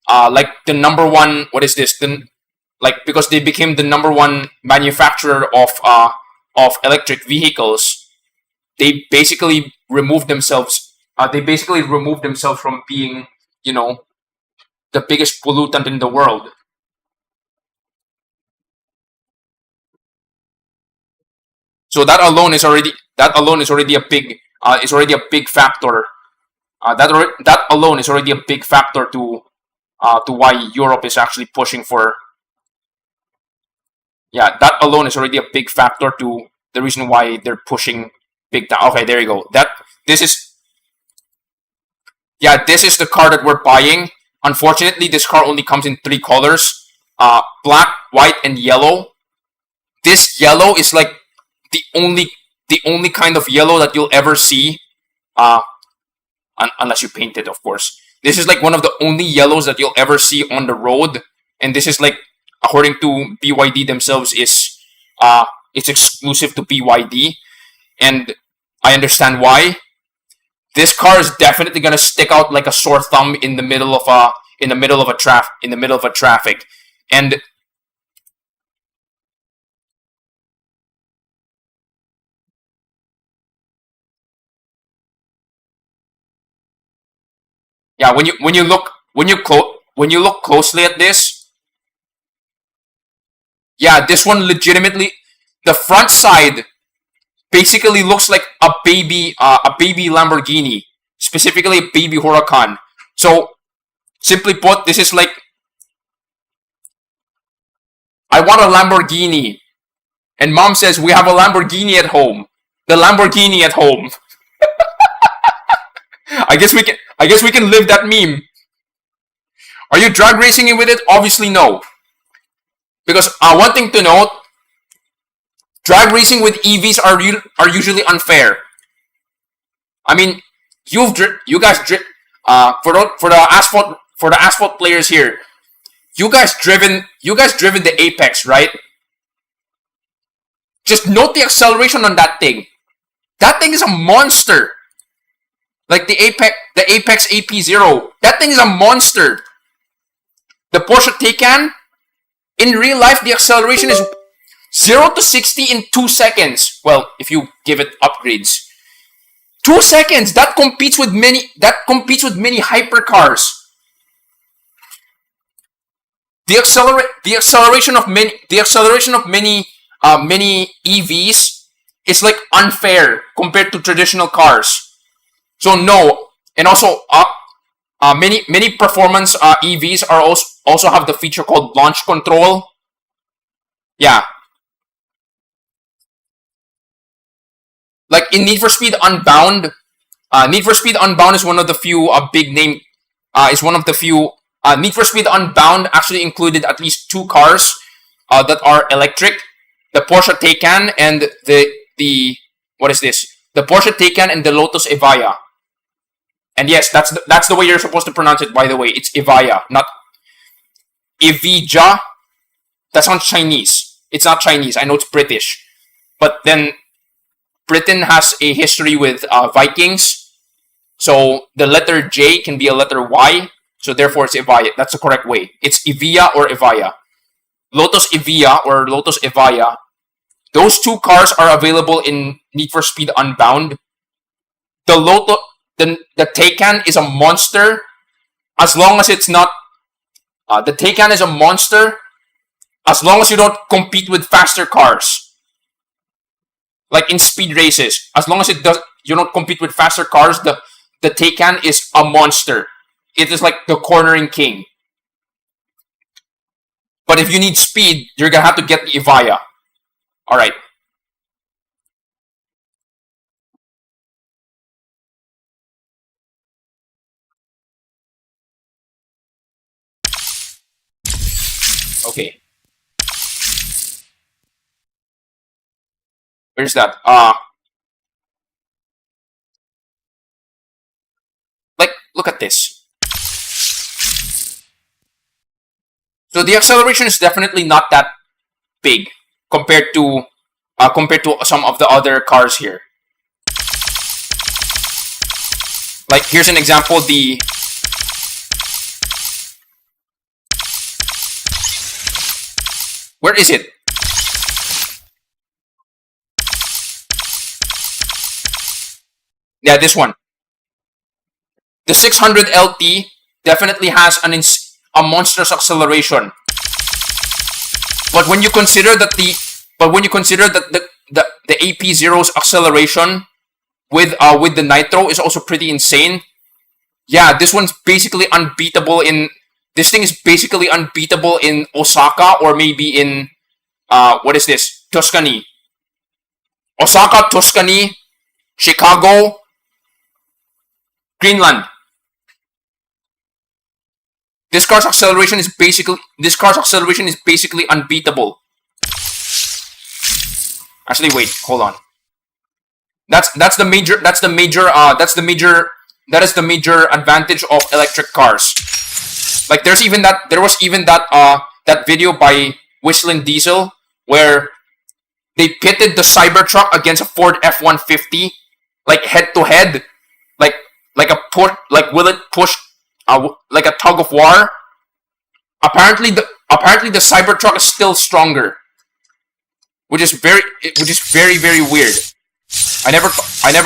like the number one. What is this? Because they became the number one manufacturer of electric vehicles. They basically removed themselves. they basically removed themselves from being, you know, the biggest pollutant in the world. So that alone is already a big factor. That alone is already a big factor to why Europe is actually pushing for. Yeah, that alone is already a big factor to the reason why they're pushing big time. Okay, there you go. This is this is the car that we're buying. Unfortunately, this car only comes in 3 colors: black, white, and yellow. This yellow is like the only kind of yellow that you'll ever see, unless you paint it, of course. This is like one of the only yellows that you'll ever see on the road, and this is like, according to BYD themselves, is it's exclusive to BYD, and I understand why. This car is definitely gonna stick out like a sore thumb in the middle of traffic, and yeah, when you look closely at this, yeah, this one legitimately, the front side basically looks like a baby Lamborghini, specifically a baby Huracan. So, simply put, this is like, I want a Lamborghini, and mom says we have a Lamborghini at home. The Lamborghini at home. I guess we can live that meme. Are you drag racing with it? Obviously no. Because one thing to note, drag racing with EVs are usually unfair. I mean, you guys for the asphalt players here, you guys driven the Apex, right? Just note the acceleration on that thing. That thing is a monster. Like the Apex AP0. That thing is a monster. The Porsche Taycan, in real life, the acceleration is 0 to 60 in 2 seconds. Well, if you give it upgrades. 2 seconds. That competes with many hypercars. The acceleration of many EVs is like unfair compared to traditional cars. So no, and also many performance EVs are also have the feature called launch control. Yeah, like in Need for Speed Unbound. Need for Speed Unbound is one of the few big name. Is one of the few. Need for Speed Unbound actually included at least 2 cars that are electric: the Porsche Taycan and the what is this? The Porsche Taycan and the Lotus Evija. And yes, that's the way you're supposed to pronounce it. By the way, it's Evija, not Evija. That sounds Chinese. It's not Chinese. I know it's British, but then Britain has a history with Vikings, so the letter J can be a letter Y. So therefore, it's Evija. That's the correct way. It's Evija or Evija. Lotus Evija or Lotus Evija. Those 2 cars are available in Need for Speed Unbound. The Taycan is a monster, as long as it's not. The Taycan is a monster, as long as you don't compete with faster cars. Like in speed races, as long as you don't compete with faster cars, the Taycan is a monster. It is like the cornering king. But if you need speed, you're gonna have to get the Evija. All right. Okay. Where's that? Like, look at this. So the acceleration is definitely not that big compared to some of the other cars here. Like, here's an example. Where is it? Yeah, this one. the 600 LT definitely has a monstrous acceleration. But when you consider that the AP0's acceleration with the Nitro is also pretty insane. Yeah, this one's basically unbeatable in. This thing is basically unbeatable in Osaka or maybe in what is this? Tuscany. Osaka, Tuscany, Chicago, Greenland. This car's acceleration is basically unbeatable. Actually, wait, hold on. That is the major advantage of electric cars. Like there was even that video by Whistling Diesel where they pitted the Cybertruck against a Ford F-150 like head to head, like will it push like a tug of war? Apparently the Cybertruck is still stronger, which is very very weird. I never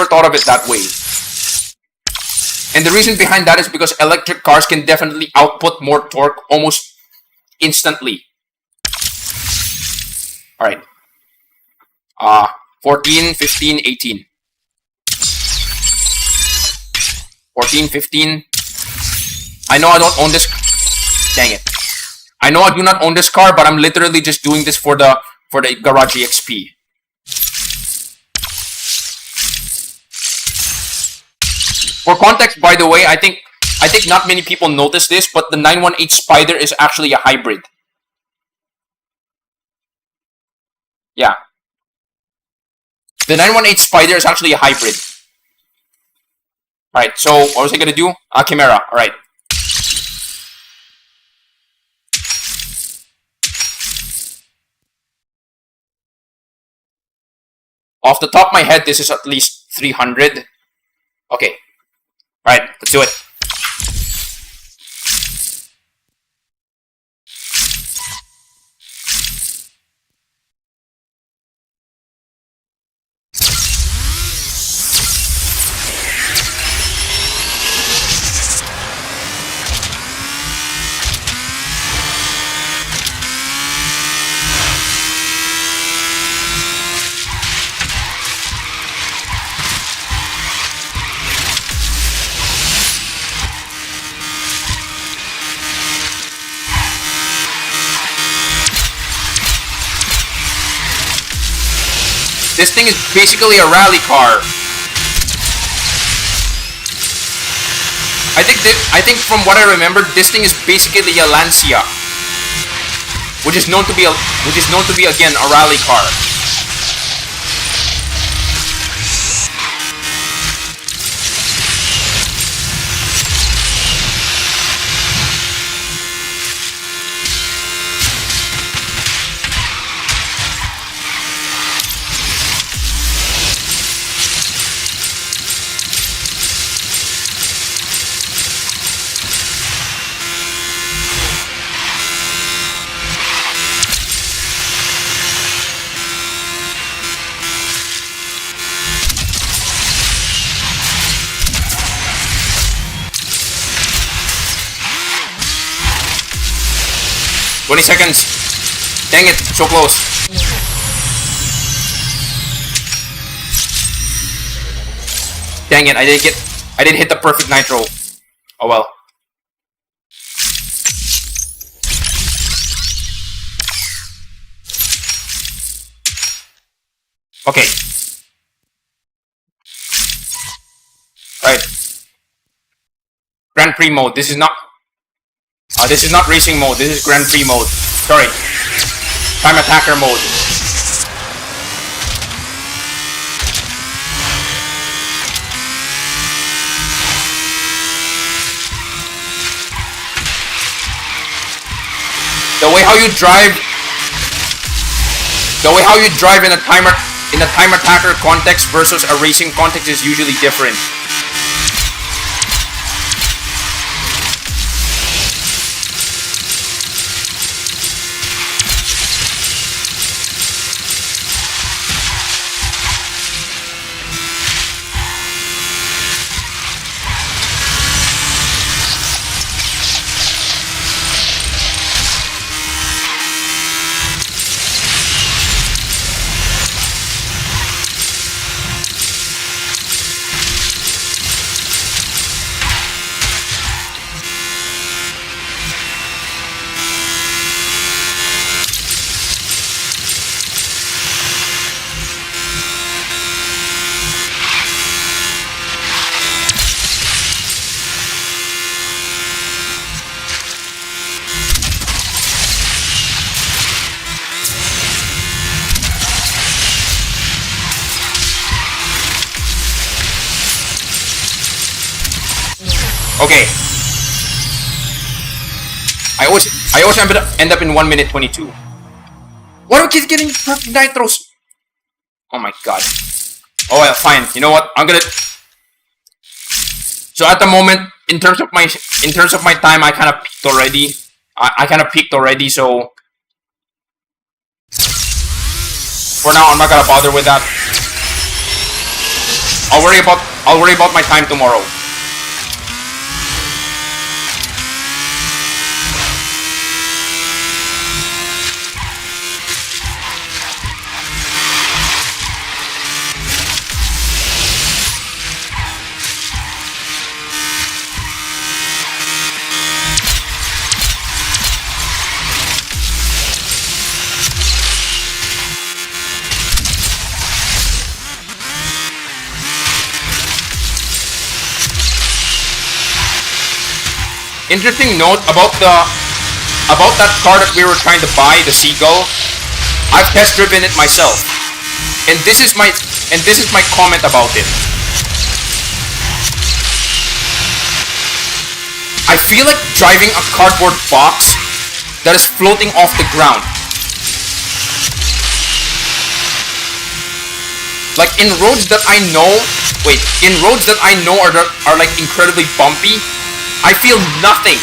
thought of it that way. And the reason behind that is because electric cars can definitely output more torque almost instantly. Alright. 14, 15, 18. 14, 15. I know I don't own this. Dang it. I know I do not own this car, but I'm literally just doing this for the Garage EXP. For context, by the way, I think not many people notice this, but the 918 Spider is actually a hybrid. Yeah. The 918 Spider is actually a hybrid. Alright, so what was I gonna do? Chimera, alright. Off the top of my head, this is at least 300. Okay. Alright, let's do it. This thing is basically a rally car. I think from what I remember, this thing is basically a Lancia, which is known to be again a rally car. Seconds. Dang it, so close. Dang it, I didn't hit the perfect nitro. Oh well. Okay. Right. Grand Prix mode. This is not racing mode, this is Grand Prix mode. Sorry. Time attacker mode. The way how you drive in a time attacker context versus a racing context is usually different. Okay. I always end up in 1 minute 22. Why do kids getting perfect nitros? Oh my god. Oh well, fine. You know what? I'm gonna. So at the moment, in terms of my time, I kind of peaked already. I kind of peaked already. So for now, I'm not gonna bother with that. I'll worry about my time tomorrow. Interesting note about that car that we were trying to buy, the Seagull. I've test driven it myself, and this is my comment about it. I feel like driving a cardboard box that is floating off the ground. Like in roads that I know are like incredibly bumpy, I feel nothing.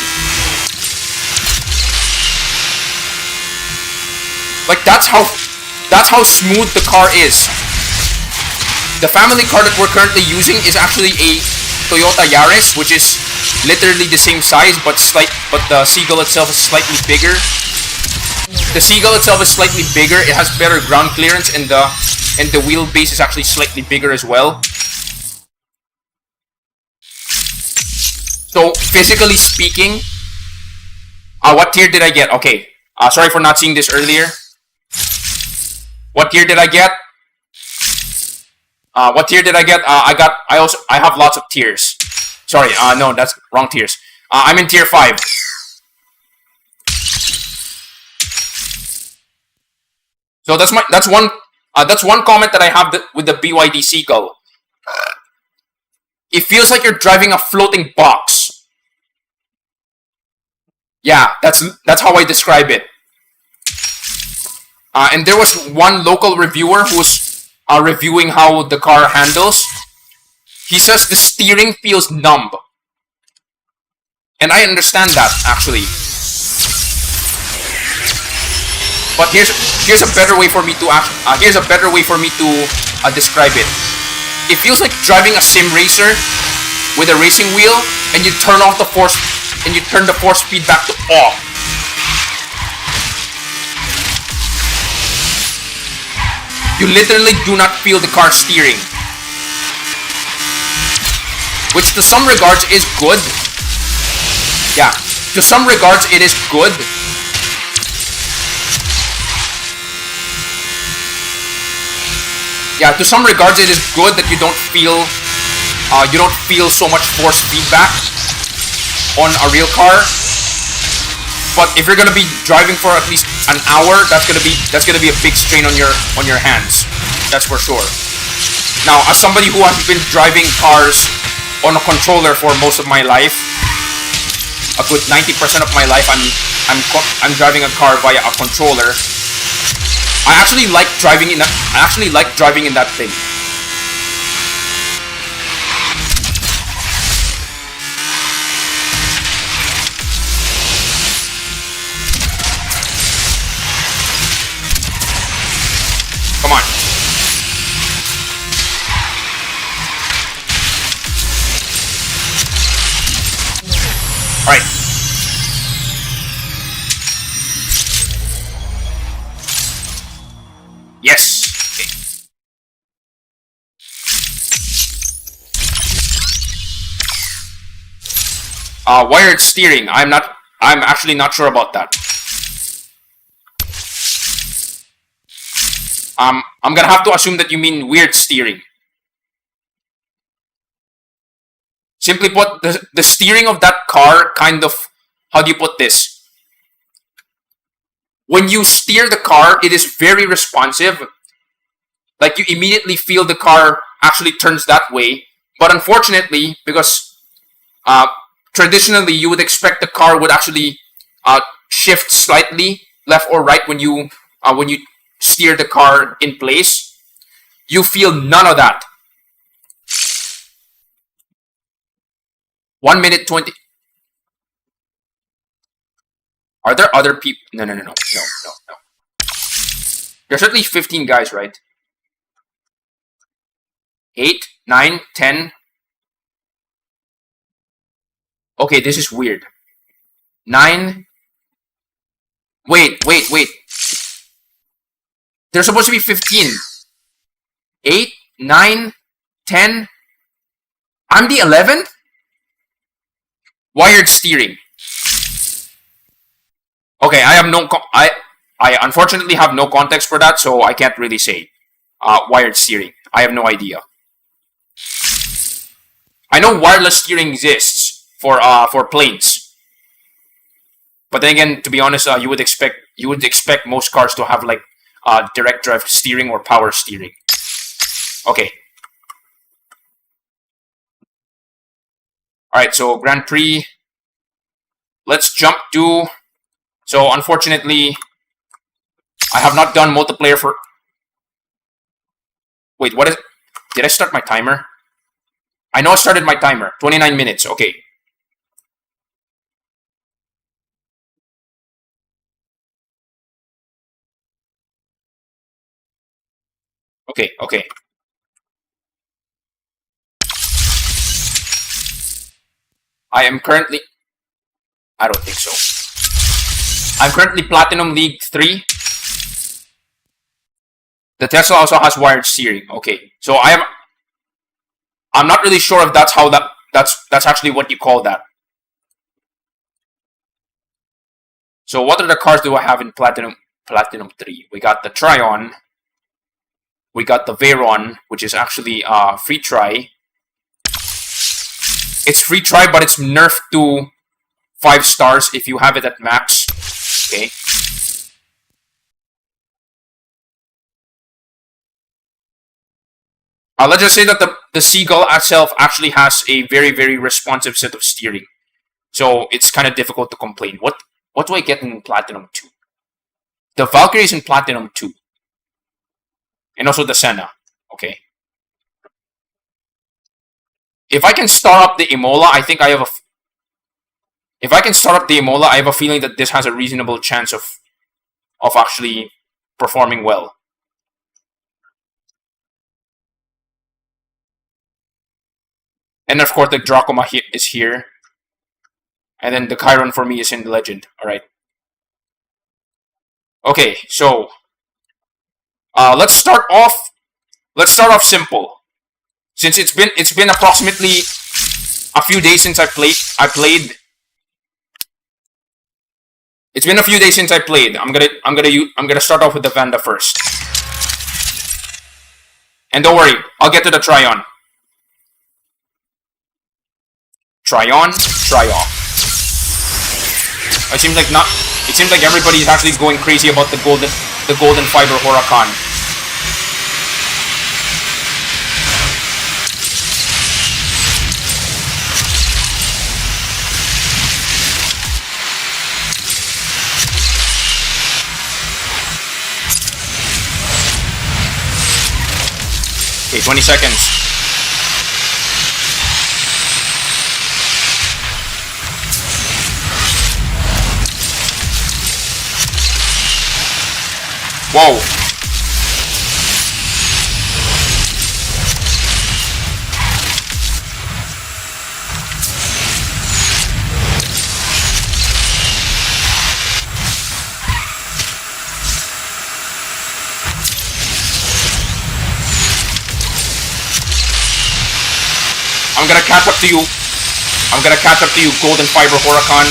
Like that's how smooth the car is. The family car that we're currently using is actually a Toyota Yaris, which is literally the same size, but the Seagull itself is slightly bigger. The Seagull itself is slightly bigger. It has better ground clearance, and the wheelbase is actually slightly bigger as well. So, physically speaking, what tier did I get? Okay, sorry for not seeing this earlier. What tier did I get? I have lots of tiers. Sorry, no, that's wrong tiers. I'm in tier 5. So that's one comment that I have with the BYD Seagull. It feels like you're driving a floating box. Yeah, that's how I describe it. And there was one local reviewer who was reviewing how the car handles. He says the steering feels numb. And I understand that, actually. But here's a better way for me to describe it. It feels like driving a sim racer with a racing wheel, and you turn the force feed back to off. You literally do not feel the car steering, which to some regards is good. Yeah, to some regards it is good. Yeah, to some regards it is good that you don't feel so much force feedback on a real car. But if you're gonna be driving for at least an hour, that's gonna be a big strain on your hands. That's for sure. Now, as somebody who has been driving cars on a controller for most of my life, a good 90% of my life, I'm driving a car via a controller. I actually like driving in that thing. Come on. All right. Yes. Okay. Wired steering. I'm actually not sure about that. I'm gonna have to assume that you mean weird steering. Simply put, the steering of that car kind of, how do you put this? When you steer the car, it is very responsive. Like you immediately feel the car actually turns that way. But unfortunately, because traditionally you would expect the car would actually shift slightly left or right when you steer the car in place. You feel none of that. 1 minute 20. Are there other people? No. There's at least 15 guys, right? 8, 9, 10. Okay, this is weird. 9. Wait. There's supposed to be 15. 8, 9, 10. I'm the 11th? Wired steering. Okay, I have no... I unfortunately have no context for that, so I can't really say. Wired steering. I have no idea. I know wireless steering exists for planes, but then again, to be honest, you would expect most cars to have like direct drive steering or power steering. Okay. All right. So Grand Prix. Let's jump to. So unfortunately, I have not done multiplayer for. Wait, what is? Did I start my timer? I know I started my timer. 29 minutes. Okay. Okay. I am currently... I don't think so. I'm currently Platinum League 3. The Tesla also has wired steering. Okay. So I'm not really sure if that's how that's actually what you call that. So what other cars do I have in Platinum 3? We got the Tryon. We got the Veyron, which is actually free try. It's free try, but it's nerfed to 5 stars if you have it at max. Okay. Let's just say that the Seagull itself actually has a very, very responsive set of steering. So it's kind of difficult to complain. What do I get in Platinum 2? The Valkyrie is in Platinum 2. And also the Senna. Okay. If I can start up the Imola, I think I have a... If I can start up the Imola, I have a feeling that this has a reasonable chance of actually performing well. And of course, the Dracoma is here. And then the Chiron for me is in the Legend. Alright. Okay, so... let's start off simple. Since it's been approximately a few days since I played. It's been a few days since I played. I'm gonna start off with the Vanda first. And don't worry, I'll get to the Tryon. Tryon. It seems like everybody's actually going crazy about the golden fiber Huracan. Okay, 20 seconds. Whoa. I'm gonna catch up to you. Golden Fiber Huracan.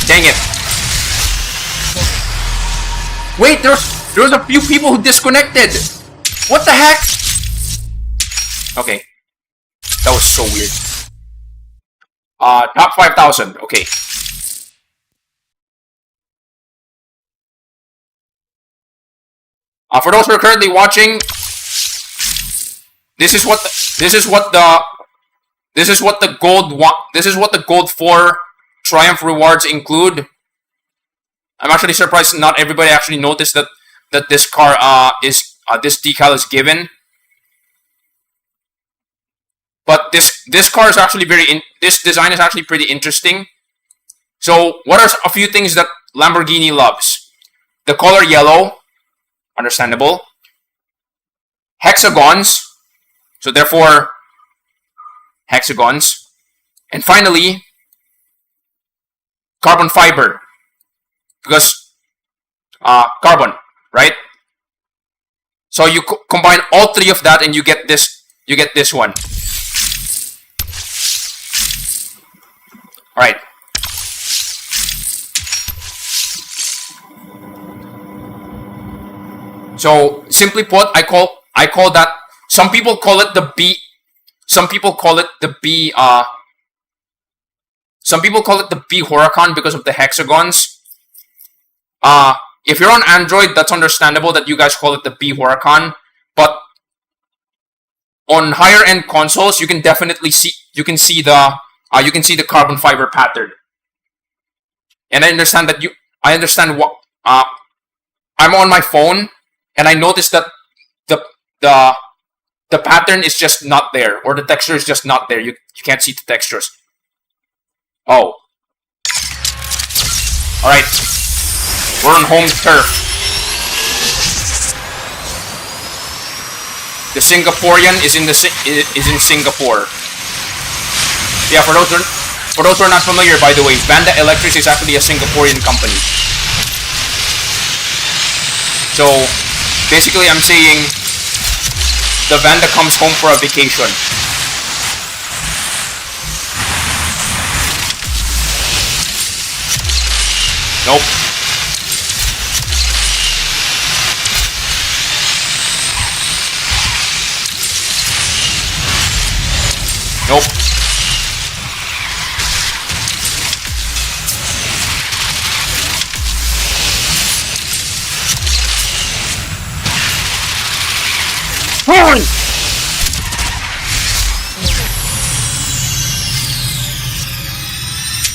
Dang it. Wait, there's a few people who disconnected. What the heck? Okay. That was so weird. Top 5,000. Okay. For those who are currently watching, this is what the gold 4 Triumph rewards include. I'm actually surprised not everybody actually noticed that this car this decal is given. But this car is actually this design is actually pretty interesting. So what are a few things that Lamborghini loves? The color yellow, understandable. Hexagons, so therefore hexagons. And finally, carbon fiber, because carbon, right? So you combine all three of that and you get this one. All right. So simply put, I call that, some people call it the B. Some people call it the B. Some people call it the B Huracan because of the hexagons. If you're on Android, that's understandable that you guys call it the B Huracan. But on higher end consoles, you can definitely see the carbon fiber pattern. And I understand what I'm on my phone and I noticed that the pattern is just not there, or the texture is just not there. You can't see the textures. Oh. Alright. We're on home turf. The Singaporean is in Singapore. Yeah, for those who are not familiar, by the way, Vanda Electric is actually a Singaporean company. So basically I'm saying the Vanda comes home for a vacation. Nope. Nope.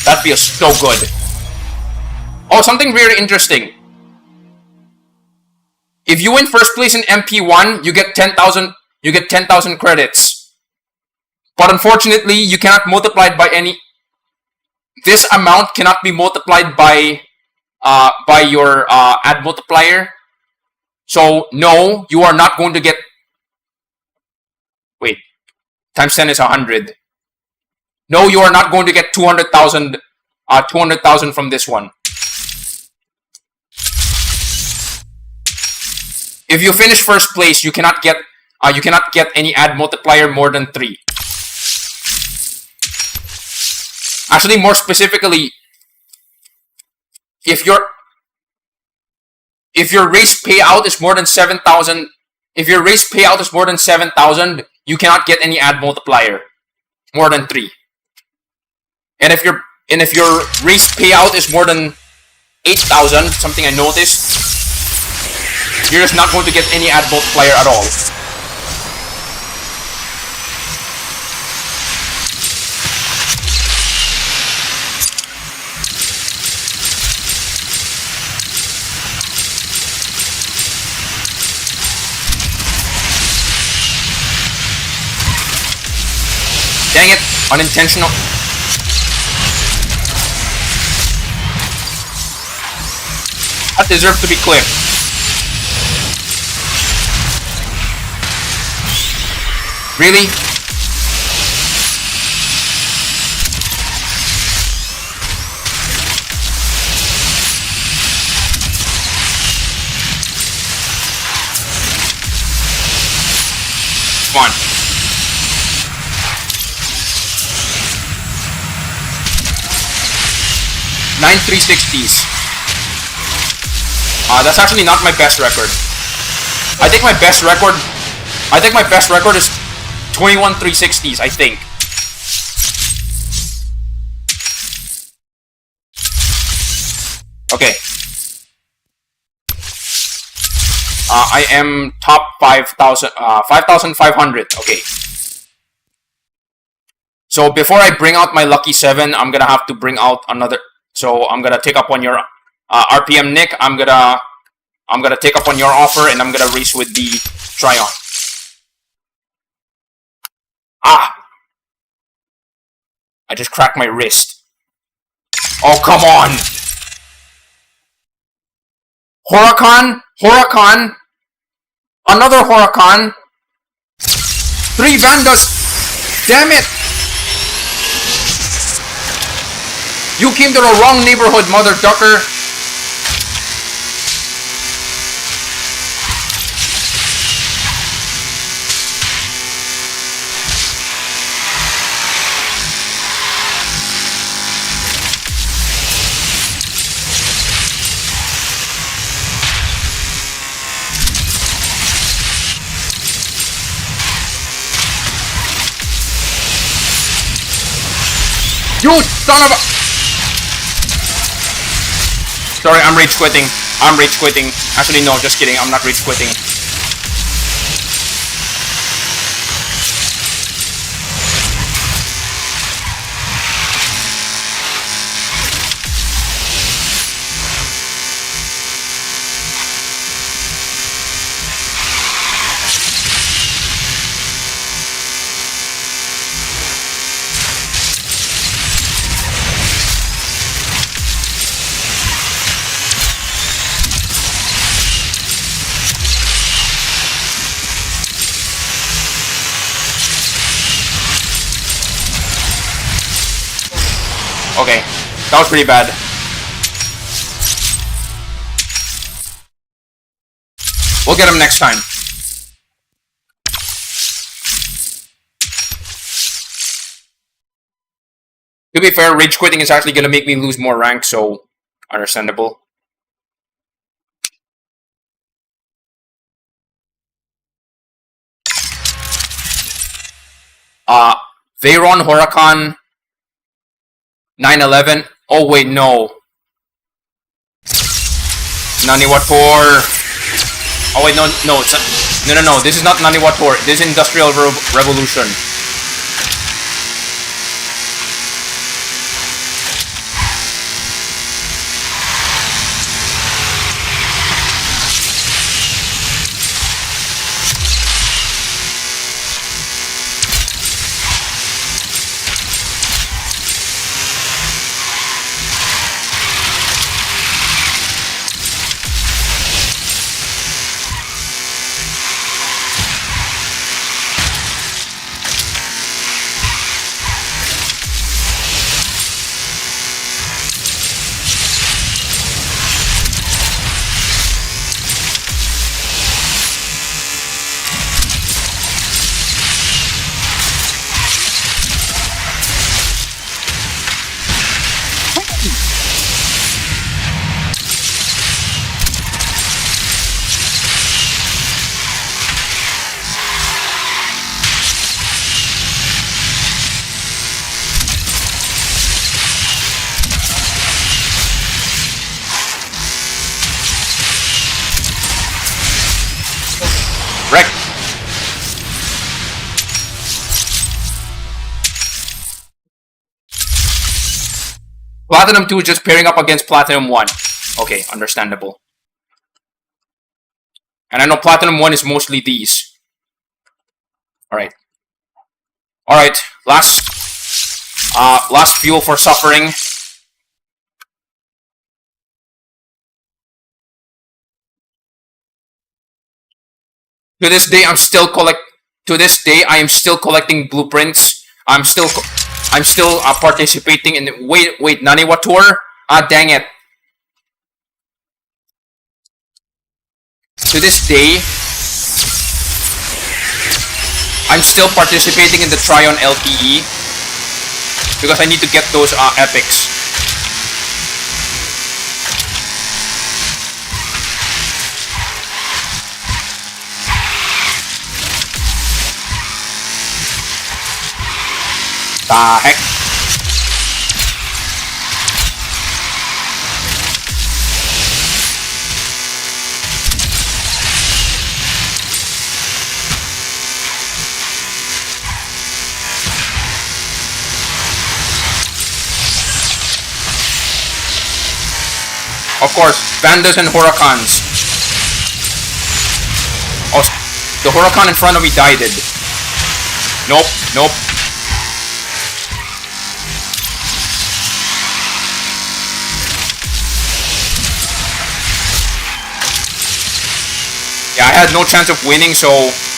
That feels so good. Oh, something very interesting. If you win first place in MP1, you get 10,000. You get 10,000 credits. But unfortunately, you cannot multiply it by any. This amount cannot be multiplied by your add multiplier. So no, you are not going to get. Wait, times 10 is 100. No, you are not going to get 200,000. 200,000 from this one. If you finish first place, you cannot get any add multiplier more than 3. Actually, more specifically, if your race payout is more than 7,000, you cannot get any add multiplier more than 3. And if your race payout is more than 8,000, something I noticed, you're just not going to get any add multiplier at all. Dang it, unintentional. That deserves to be clipped. Really? Come on. Nine 360s. That's actually not my best record. I think my best record is 21 360s, I think. Okay. I am top 5,000, 5,500. Okay. So before I bring out my lucky 7, I'm gonna have to bring out another. So I'm gonna take up on your RPM Nick. I'm gonna take up on your offer, and I'm gonna race with the Tryon. Ah! I just cracked my wrist. Oh, come on! Huracan! Another Huracan! 3 Vandas! Damn it! You came to the wrong neighborhood, mother ducker! You son of a... Sorry, I'm rage quitting. Actually, no, just kidding. I'm not rage quitting. Okay, that was pretty bad. We'll get him next time. To be fair, rage quitting is actually going to make me lose more rank, so understandable. Veyron, Huracan, 911. Oh wait, no. Naniwator. Oh wait, no, it's no. This is not Naniwator. This is Industrial Revolution. Wreck. Platinum 2 just pairing up against Platinum 1. Okay, understandable. And I know Platinum 1 is mostly these. Alright. Alright, last fuel for suffering. To this day, I am still collecting blueprints. I'm still participating in the, wait, Naniwator? Ah, dang it. To this day, I'm still participating in the Tryon LTE because I need to get those epics. The heck? Of course, Vandas and Huracans. Oh, the Huracan in front of me died. Nope, nope. Yeah, I had no chance of winning, so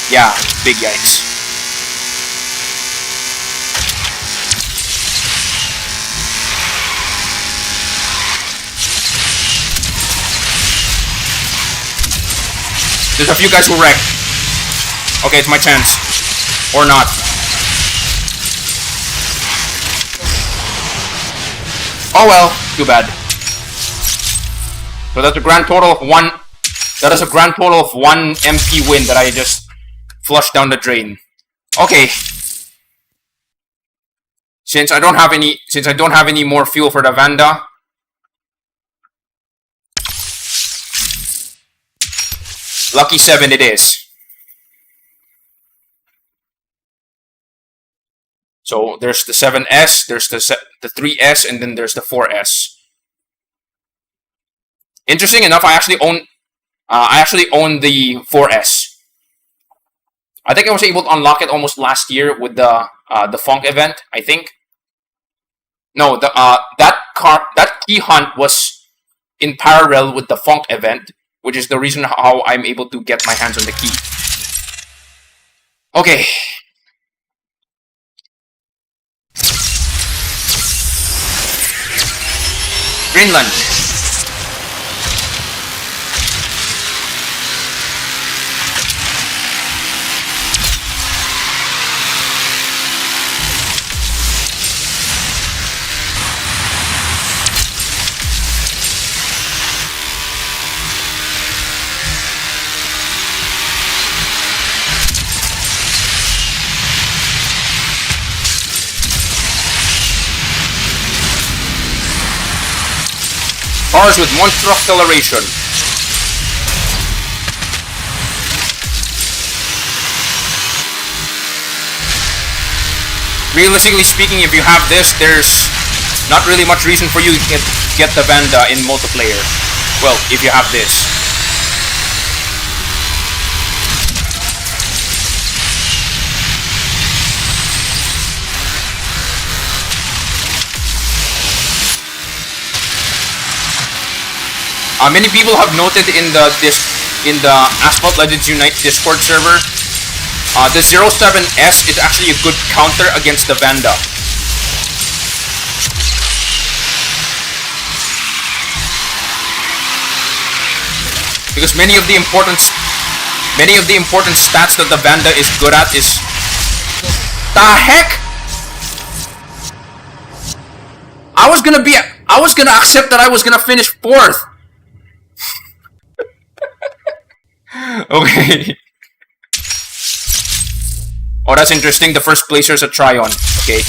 yeah, big yikes. There's a few guys who wrecked. Okay, it's my chance. Or not. Oh well, too bad. So that's a grand total of one. That is a grand total of 1 MP win that I just flushed down the drain. Okay. Since I don't have any more fuel for the Vanda, lucky 7 it is. So there's the 7S, there's the 3S, and then there's the 4S. Interesting enough, I actually own the 4S. I think I was able to unlock it almost last year with the Funk event. I think. No, that key hunt was in parallel with the Funk event, which is the reason how I'm able to get my hands on the key. Okay. Greenland. Cars with monster acceleration. Realistically speaking, if you have this, there's not really much reason for you to get the Vanda in multiplayer. Well, if you have this. Many people have noted in the Asphalt Legends Unite Discord server, the 07S is actually a good counter against the Vanda. Because many of the important stats that the Vanda is good at is the heck. I was gonna accept that I was gonna finish 4th. Okay. Oh, that's interesting. The first placer's a Tryon. Okay.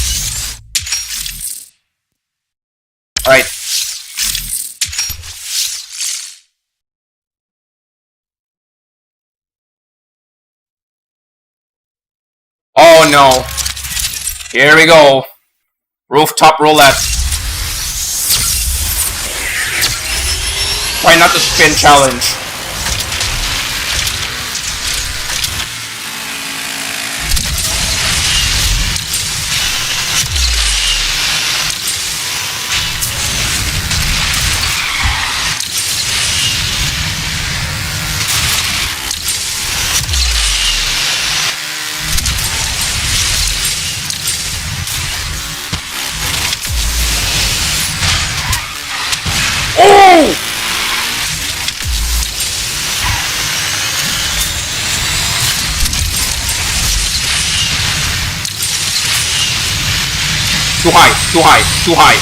Alright. Oh no. Here we go. Rooftop roulette. Try not to spin challenge. Oh! Too high, too high, too high.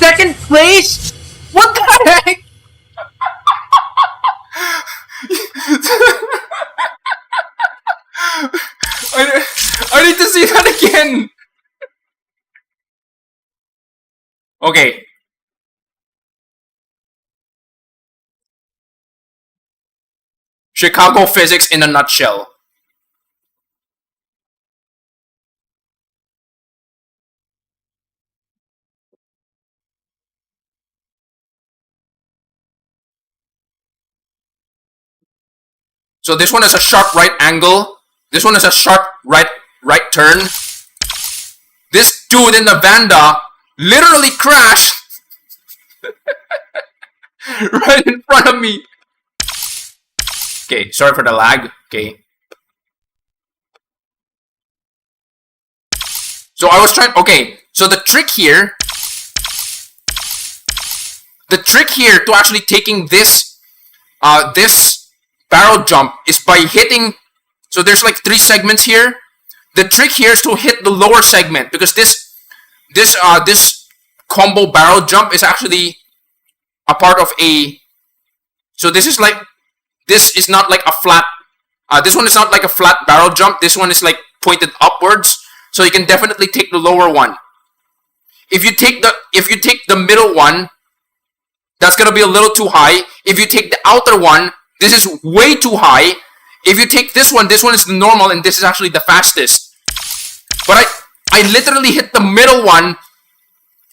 Second place? What the heck? I need to see that again. Okay. Chicago physics in a nutshell. So this one is a sharp right angle. This one is a sharp right turn. This dude in the Vanda literally crashed right in front of me. Okay, sorry for the lag. Okay. So I was trying, okay, so the trick here to actually taking this this barrel jump is by hitting, so there's like 3 segments here. The trick here is to hit the lower segment, because this combo barrel jump is actually a part of a, so this is not like a flat, this one is not like a flat barrel jump. This one is like pointed upwards, so you can definitely take the lower one. If you take the middle one, that's gonna be a little too high. If you take the outer one, this is way too high. If you take this one is the normal, and this is actually the fastest. But I literally hit the middle one,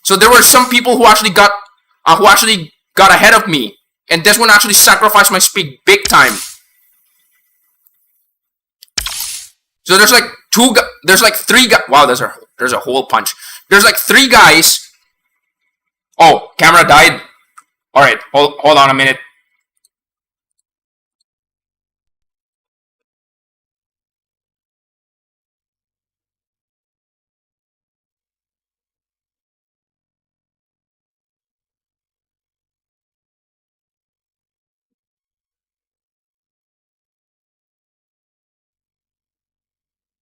so there were some people who actually got ahead of me, and this one actually sacrificed my speed big time. So there's like 3 guys. Wow, there's a hole punch. There's like 3 guys. Oh, camera died. All right, hold on a minute.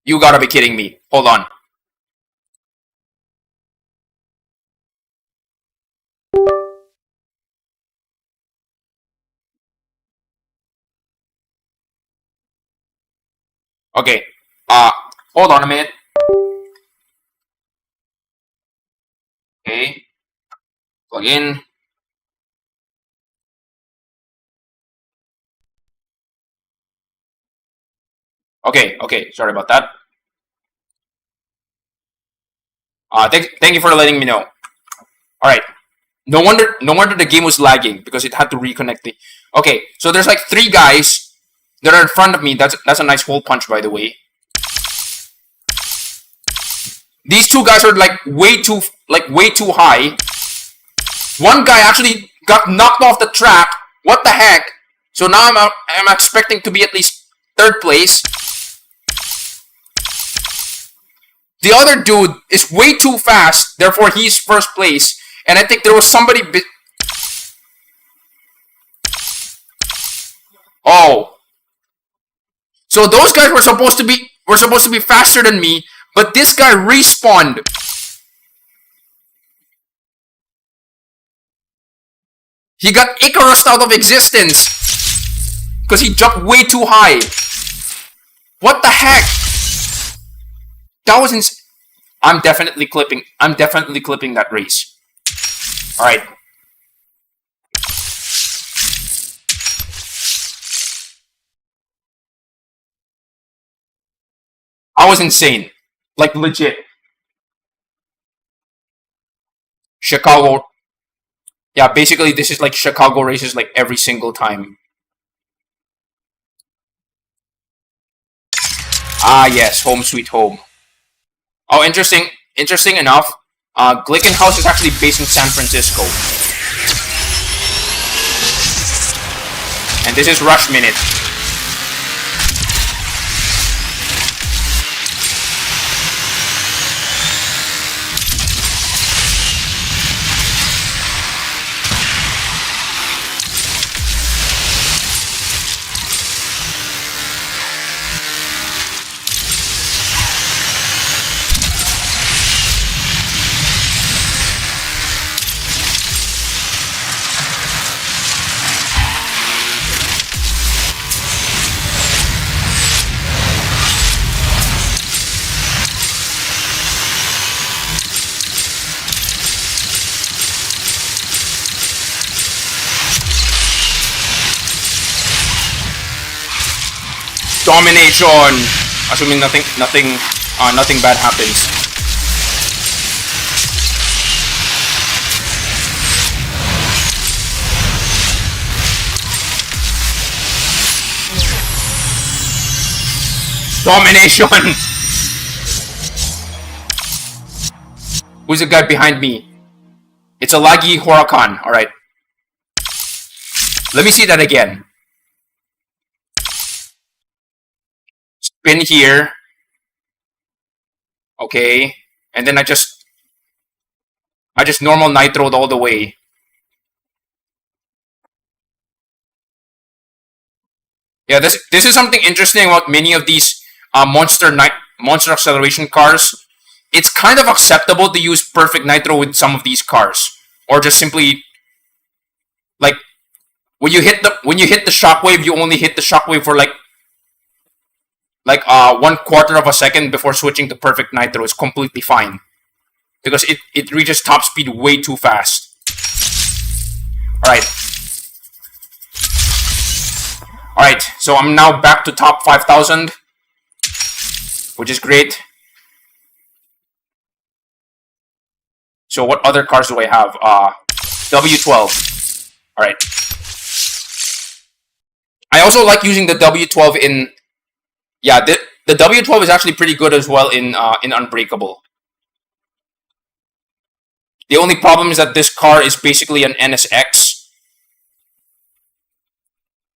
You gotta be kidding me. Hold on. Okay. Hold on a minute. Okay. Plug in. Okay. Sorry about that. Thank you for letting me know. All right. No wonder the game was lagging, because it had to reconnect the. Okay, so there's like 3 guys that are in front of me. That's a nice hole punch, by the way. These 2 guys are like way too high. One guy actually got knocked off the track. What the heck? So now I'm expecting to be at least 3rd place. The other dude is way too fast, therefore he's 1st place. And I think there was somebody. Oh, so those guys were supposed to be faster than me, but this guy respawned. He got Icarus out of existence because he jumped way too high. What the heck? That was insane. I'm definitely clipping that race. All right. I was insane. Like legit. Chicago. Yeah, basically this is like Chicago races like every single time. Ah yes, home sweet home. Oh, interesting enough, Glickenhaus is actually based in San Francisco. And this is Rush Minute. Domination! Assuming nothing bad happens. Domination! Who's the guy behind me? It's a laggy Huracan. Alright. Let me see that again. Spin here. Okay. And then I just normal nitroed all the way. Yeah, this is something interesting about many of these monster acceleration cars. It's kind of acceptable to use perfect nitro with some of these cars, or just simply like when you hit the shockwave, you only hit the shockwave for like 1/4 of a second before switching to perfect nitro. It's completely fine because it reaches top speed way too fast. Alright, so I'm now back to top 5,000, which is great. So what other cars do I have? W12. Alright. I also like using the W12 in... Yeah, the W12 is actually pretty good as well in Unbreakable. The only problem is that this car is basically an NSX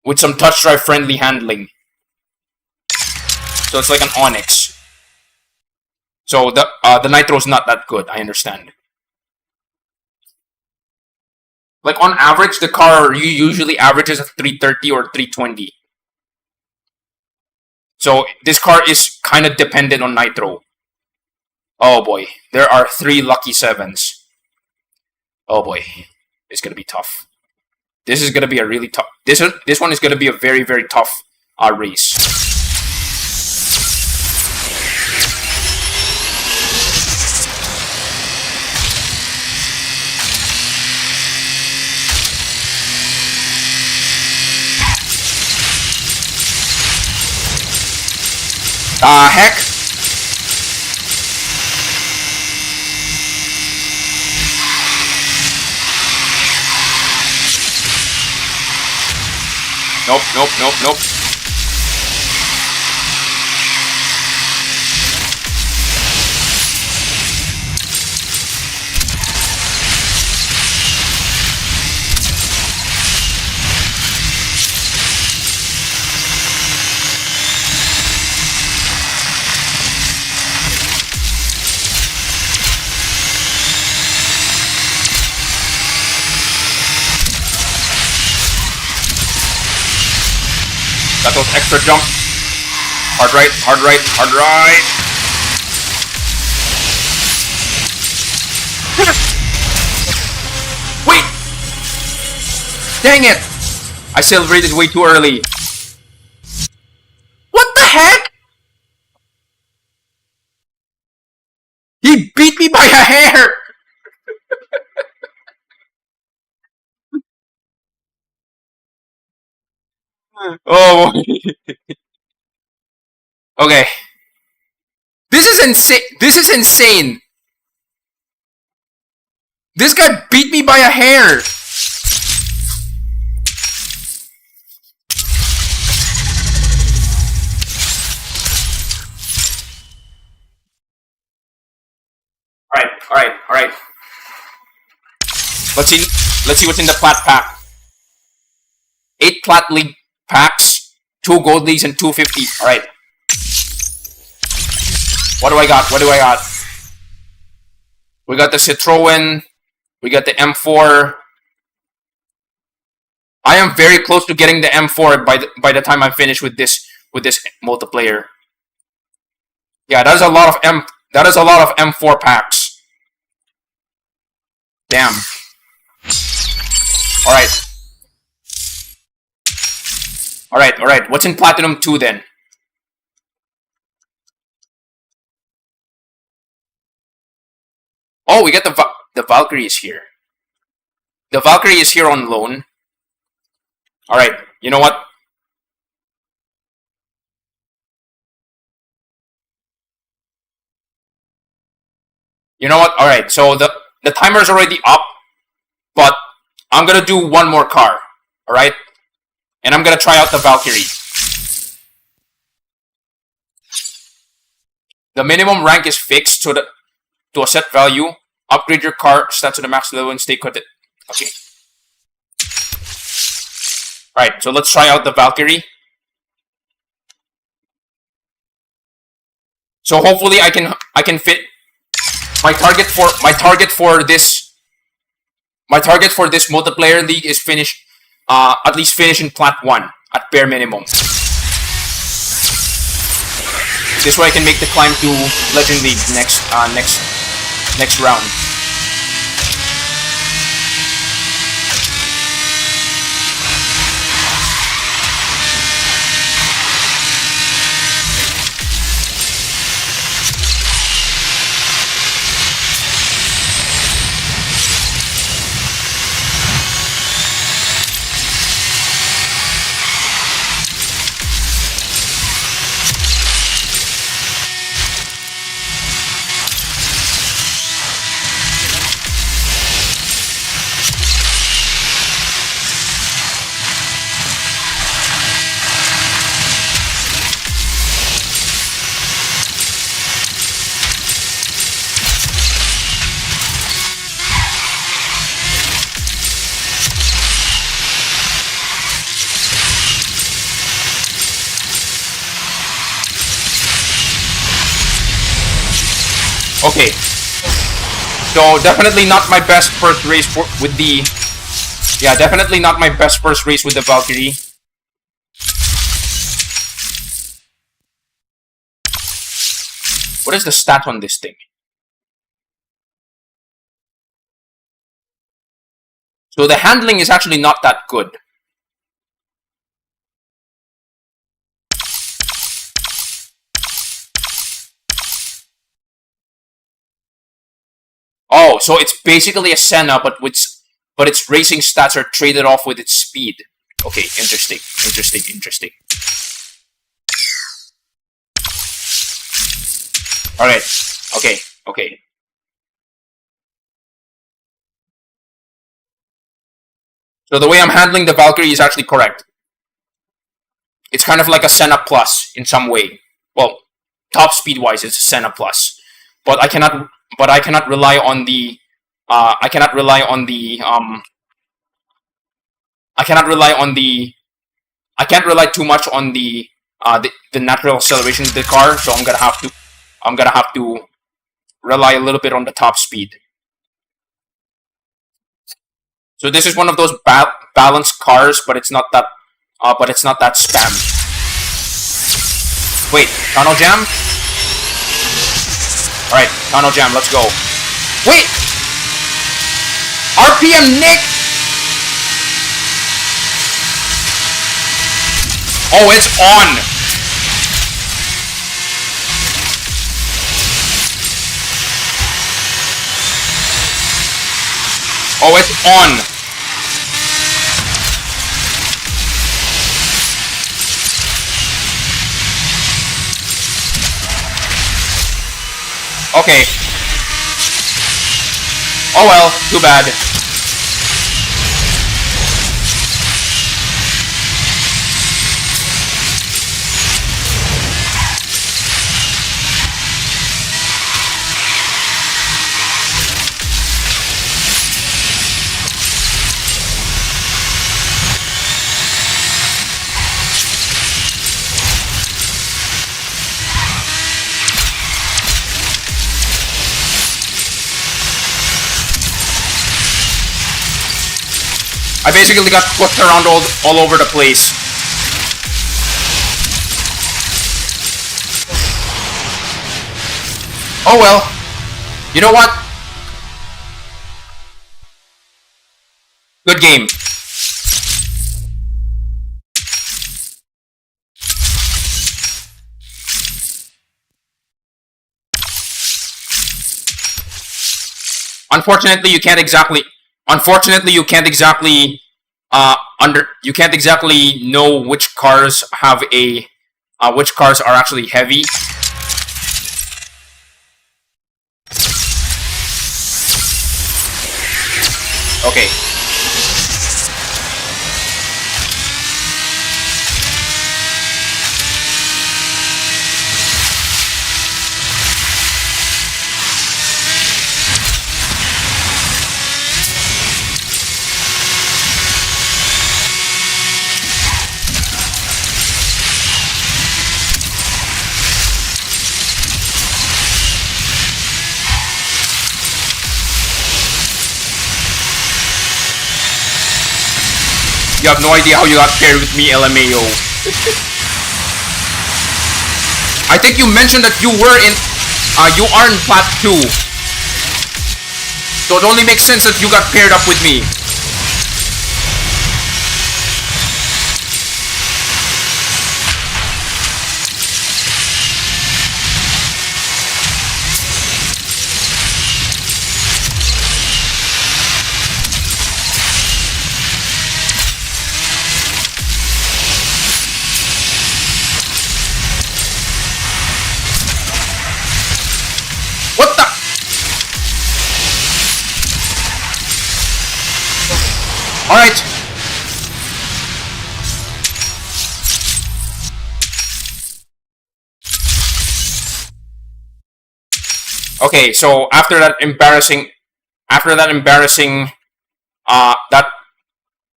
with some touch drive friendly handling. So it's like an Onyx. So the nitro is not that good, I understand. Like on average, the car usually averages at 330 or 320. So this car is kind of dependent on nitro. Oh boy, there are 3 lucky 7s. Oh boy, it's gonna be tough. This is gonna be a really tough. This one is gonna be a very, very tough race. Heck. Nope. Got those extra jump. Hard right. Wait! Dang it! I celebrated way too early. What the heck? He beat me by a hair! Oh boy. Okay. This is insane. This guy beat me by a hair. All right. Let's see what's in the plat pack. 8 plat league packs, 2 gold leagues, and 250. All right. What do I got? We got the Citroen. We got the M4. I am very close to getting the M4 by the time I'm finished with this multiplayer. Yeah, that is a lot of M4 packs. Damn. All right. What's in Platinum 2 then? Oh, we get the Valkyrie is here. The Valkyrie is here on loan. All right. You know what? You know what? All right. So the timer is already up, but I'm gonna do one more car. All right, and I'm gonna try out the Valkyrie. The minimum rank is fixed to a set value. Upgrade your car stats to the max level and stay equipped. Okay. All right. So let's try out the Valkyrie. So hopefully I can fit my target for this multiplayer league is at least finish in plat 1 at bare minimum. This way I can make the climb to Legend League next round. Okay, so definitely not my best first race with the... Yeah, definitely not my best first race with the Valkyrie. What is the stat on this thing? So the handling is actually not that good. Oh, so it's basically a Senna, but its racing stats are traded off with its speed. Okay, interesting. Alright, okay. So the way I'm handling the Valkyrie is actually correct. It's kind of like a Senna Plus in some way. Well, top speed wise, it's a Senna Plus, but I cannot rely on the I cannot rely too much on the natural acceleration of the car, so I'm gonna have to rely a little bit on the top speed. So this is one of those balanced cars, but it's not that spammy. Wait, tunnel jam? Alright, tunnel jam, let's go. Wait! RPM Nick! Oh, it's on! Oh, it's on! Okay. Oh well, too bad. I basically got pushed around all over the place. Oh well. You know what? Good game. Unfortunately, you can't exactly know which cars have which cars are actually heavy. You have no idea how you got paired with me, LMAO. I think you mentioned that you were in, you are in plat 2. So it only makes sense that you got paired up with me. What the? Alright. Okay, so after that embarrassing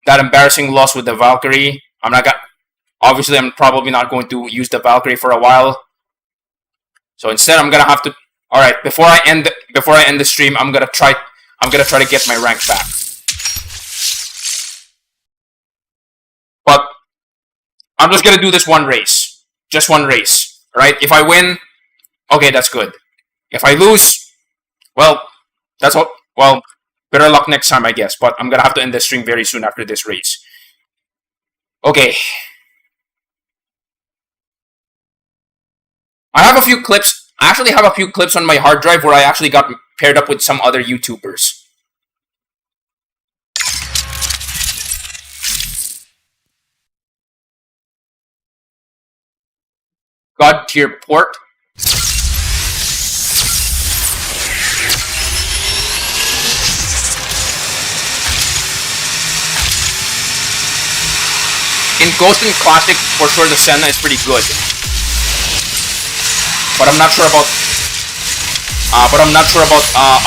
that embarrassing loss with the Valkyrie, obviously I'm probably not going to use the Valkyrie for a while. So instead I'm gonna have to, alright, before I end the stream, I'm gonna try to get my rank back. But I'm just gonna do this one race. Just one race. Alright? If I win, okay, that's good. If I lose, well, that's all. Well, better luck next time, I guess. But I'm gonna have to end the stream very soon after this race. Okay. I have a few clips. I actually have a few clips on my hard drive where I actually got paired up with some other YouTubers. God tier port. In Ghost and Classic, for sure the Senna is pretty good. But I'm not sure about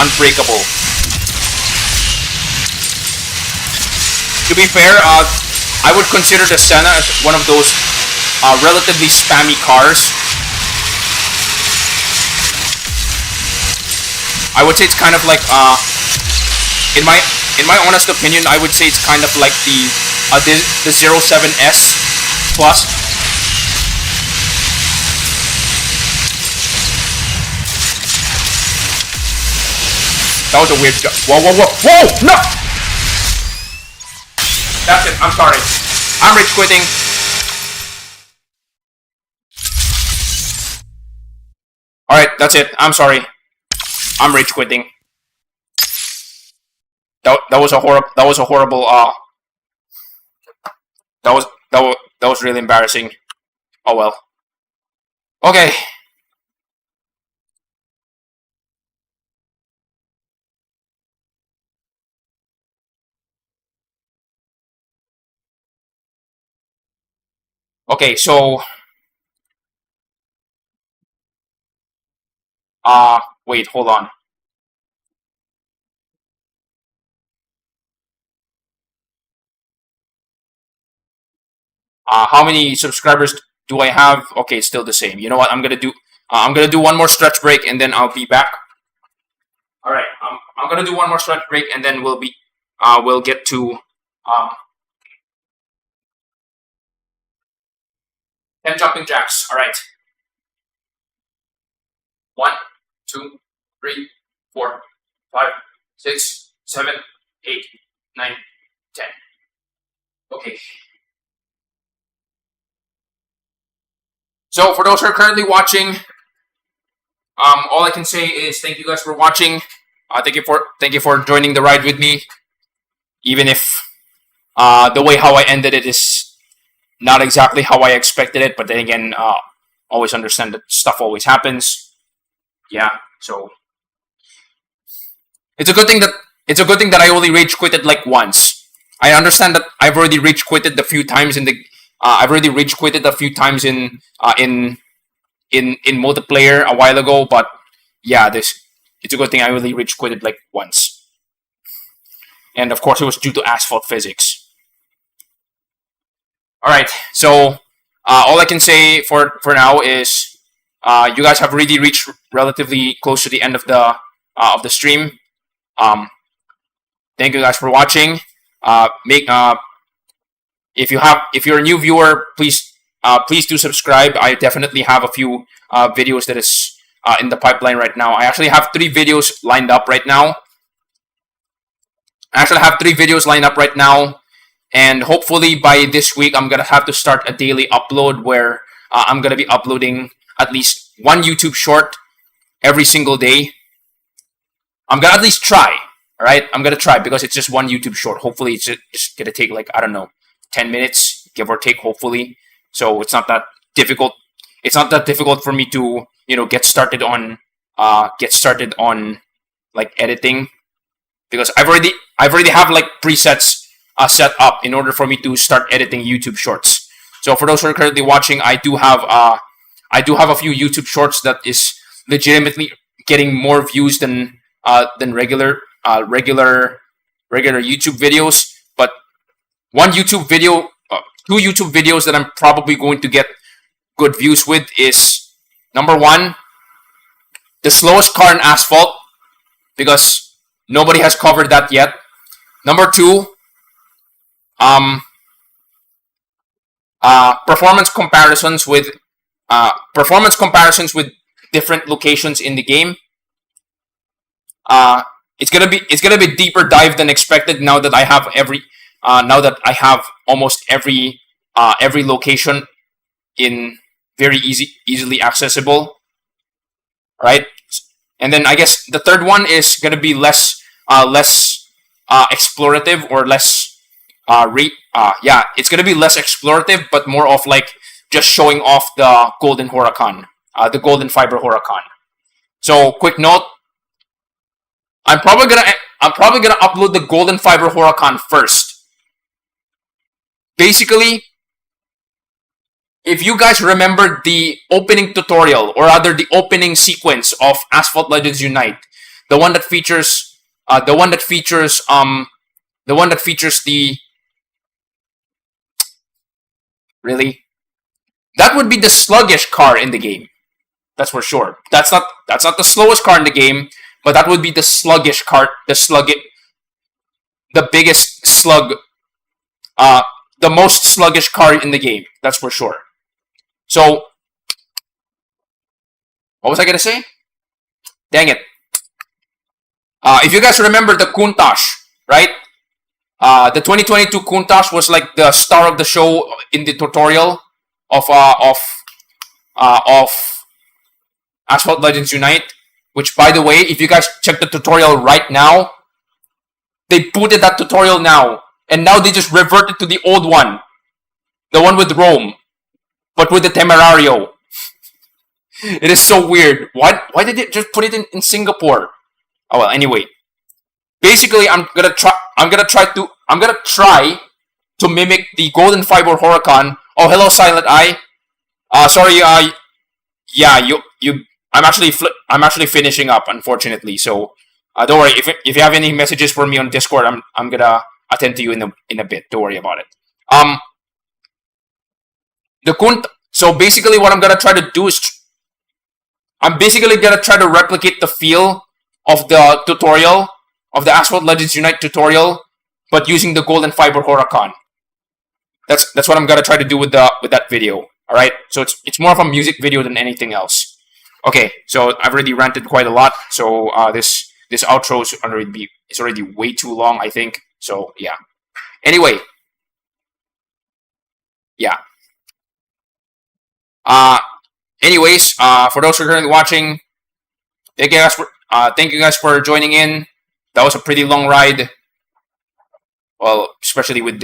Unbreakable. To be fair, I would consider the Senna as one of those relatively spammy cars. I would say it's kind of like in my honest opinion, I would say it's kind of like the 07S Plus. That was a weird jump. Whoa, whoa, whoa, whoa! No! That's it. I'm sorry. I'm rage quitting. Alright, that's it. I'm sorry. I'm rage quitting. That was a horrible that was really embarrassing. Oh well. Okay. Okay, so wait, hold on. How many subscribers do I have? Okay, still the same. You know what? I'm gonna do one more stretch break and then I'll be back. All right, I'm gonna do one more stretch break and then we'll get to 10 jumping jacks. All right. 1, 2, 3, 4, 5, 6, 7, 8, 9, 10. Okay. So for those who are currently watching, all I can say is thank you guys for watching. Thank you for joining the ride with me. Even if the way how I ended it is not exactly how I expected it, but then again, always understand that stuff always happens. Yeah, so it's a good thing that I only rage quitted like once. I understand that I've already rage quitted a few times in multiplayer a while ago, but yeah, it's a good thing I only rage quitted like once. And of course, it was due to asphalt physics. All right, so all I can say for now is you guys have really reached relatively close to the end of the stream. Thank you guys for watching. if you're a new viewer, please do subscribe. I definitely have a few videos that is in the pipeline right now. I actually have 3 videos lined up right now. And hopefully by this week, I'm gonna have to start a daily upload where I'm gonna be uploading at least one YouTube short every single day. I'm gonna at least try. All right, I'm gonna try because it's just one YouTube short. Hopefully, it's just gonna take like, I don't know, 10 minutes, give or take. Hopefully, so it's not that difficult. It's not that difficult for me to get started on like editing, because I've already have like presets set up in order for me to start editing YouTube shorts. So for those who are currently watching, I do have a few YouTube shorts that is legitimately getting more views than regular YouTube videos. But two YouTube videos that I'm probably going to get good views with is, number 1, the slowest car in Asphalt, because nobody has covered that yet. Number 2, performance comparisons with different locations in the game. It's gonna be a deeper dive than expected now that I have almost every location in very easily accessible, right? And then I guess the third one is gonna be less explorative, or less it's gonna be less explorative, but more of like just showing off the golden Huracan, the golden fiber Huracan. So quick note, I'm probably gonna upload the golden fiber Huracan first. Basically, if you guys remember the opening tutorial, or rather the opening sequence of Asphalt Legends Unite, the one that features that would be the sluggish car in the game. That's for sure. That's not the slowest car in the game, but that would be the sluggish car, the biggest slug, the most sluggish car in the game. That's for sure. So, what was I gonna say? Dang it. If you guys remember the Countach, right? The 2022 Countach was like the star of the show in the tutorial of Asphalt Legends Unite. Which, by the way, if you guys check the tutorial right now, they booted that tutorial now, and now they just reverted to the old one, the one with Rome, but with the Temerario. It is so weird. Why did they just put it in Singapore? Oh well. Anyway, basically, I'm gonna try to mimic the golden fiber Huracan. Oh, hello, Silent Eye. Sorry. Yeah, you. I'm actually finishing up, unfortunately. So don't worry. If you have any messages for me on Discord, I'm gonna attend to you in a bit. Don't worry about it. So basically, what I'm gonna try to do is I'm basically gonna try to replicate the feel of the tutorial of the Asphalt Legends Unite tutorial, but using the golden fiber Huracan. That's what I'm gonna try to do with that video. All right. So it's more of a music video than anything else. Okay, so I've already ranted quite a lot, so this outro is already way too long, I think. So yeah. Anyway, yeah. Anyways, for those who are currently watching, thank you guys for joining in. That was a pretty long ride. Well, especially with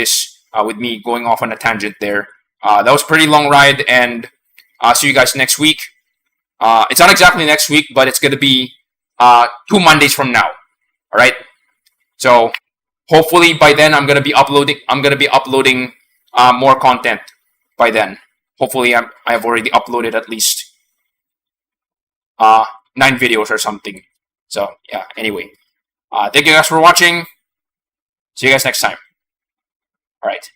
with me going off on a tangent there. That was a pretty long ride, and see you guys next week. It's not exactly next week, but it's gonna be 2 Mondays from now. All right. So hopefully by then I'm gonna be uploading more content by then. Hopefully I have already uploaded at least 9 videos or something. So yeah. Anyway, thank you guys for watching. See you guys next time. All right.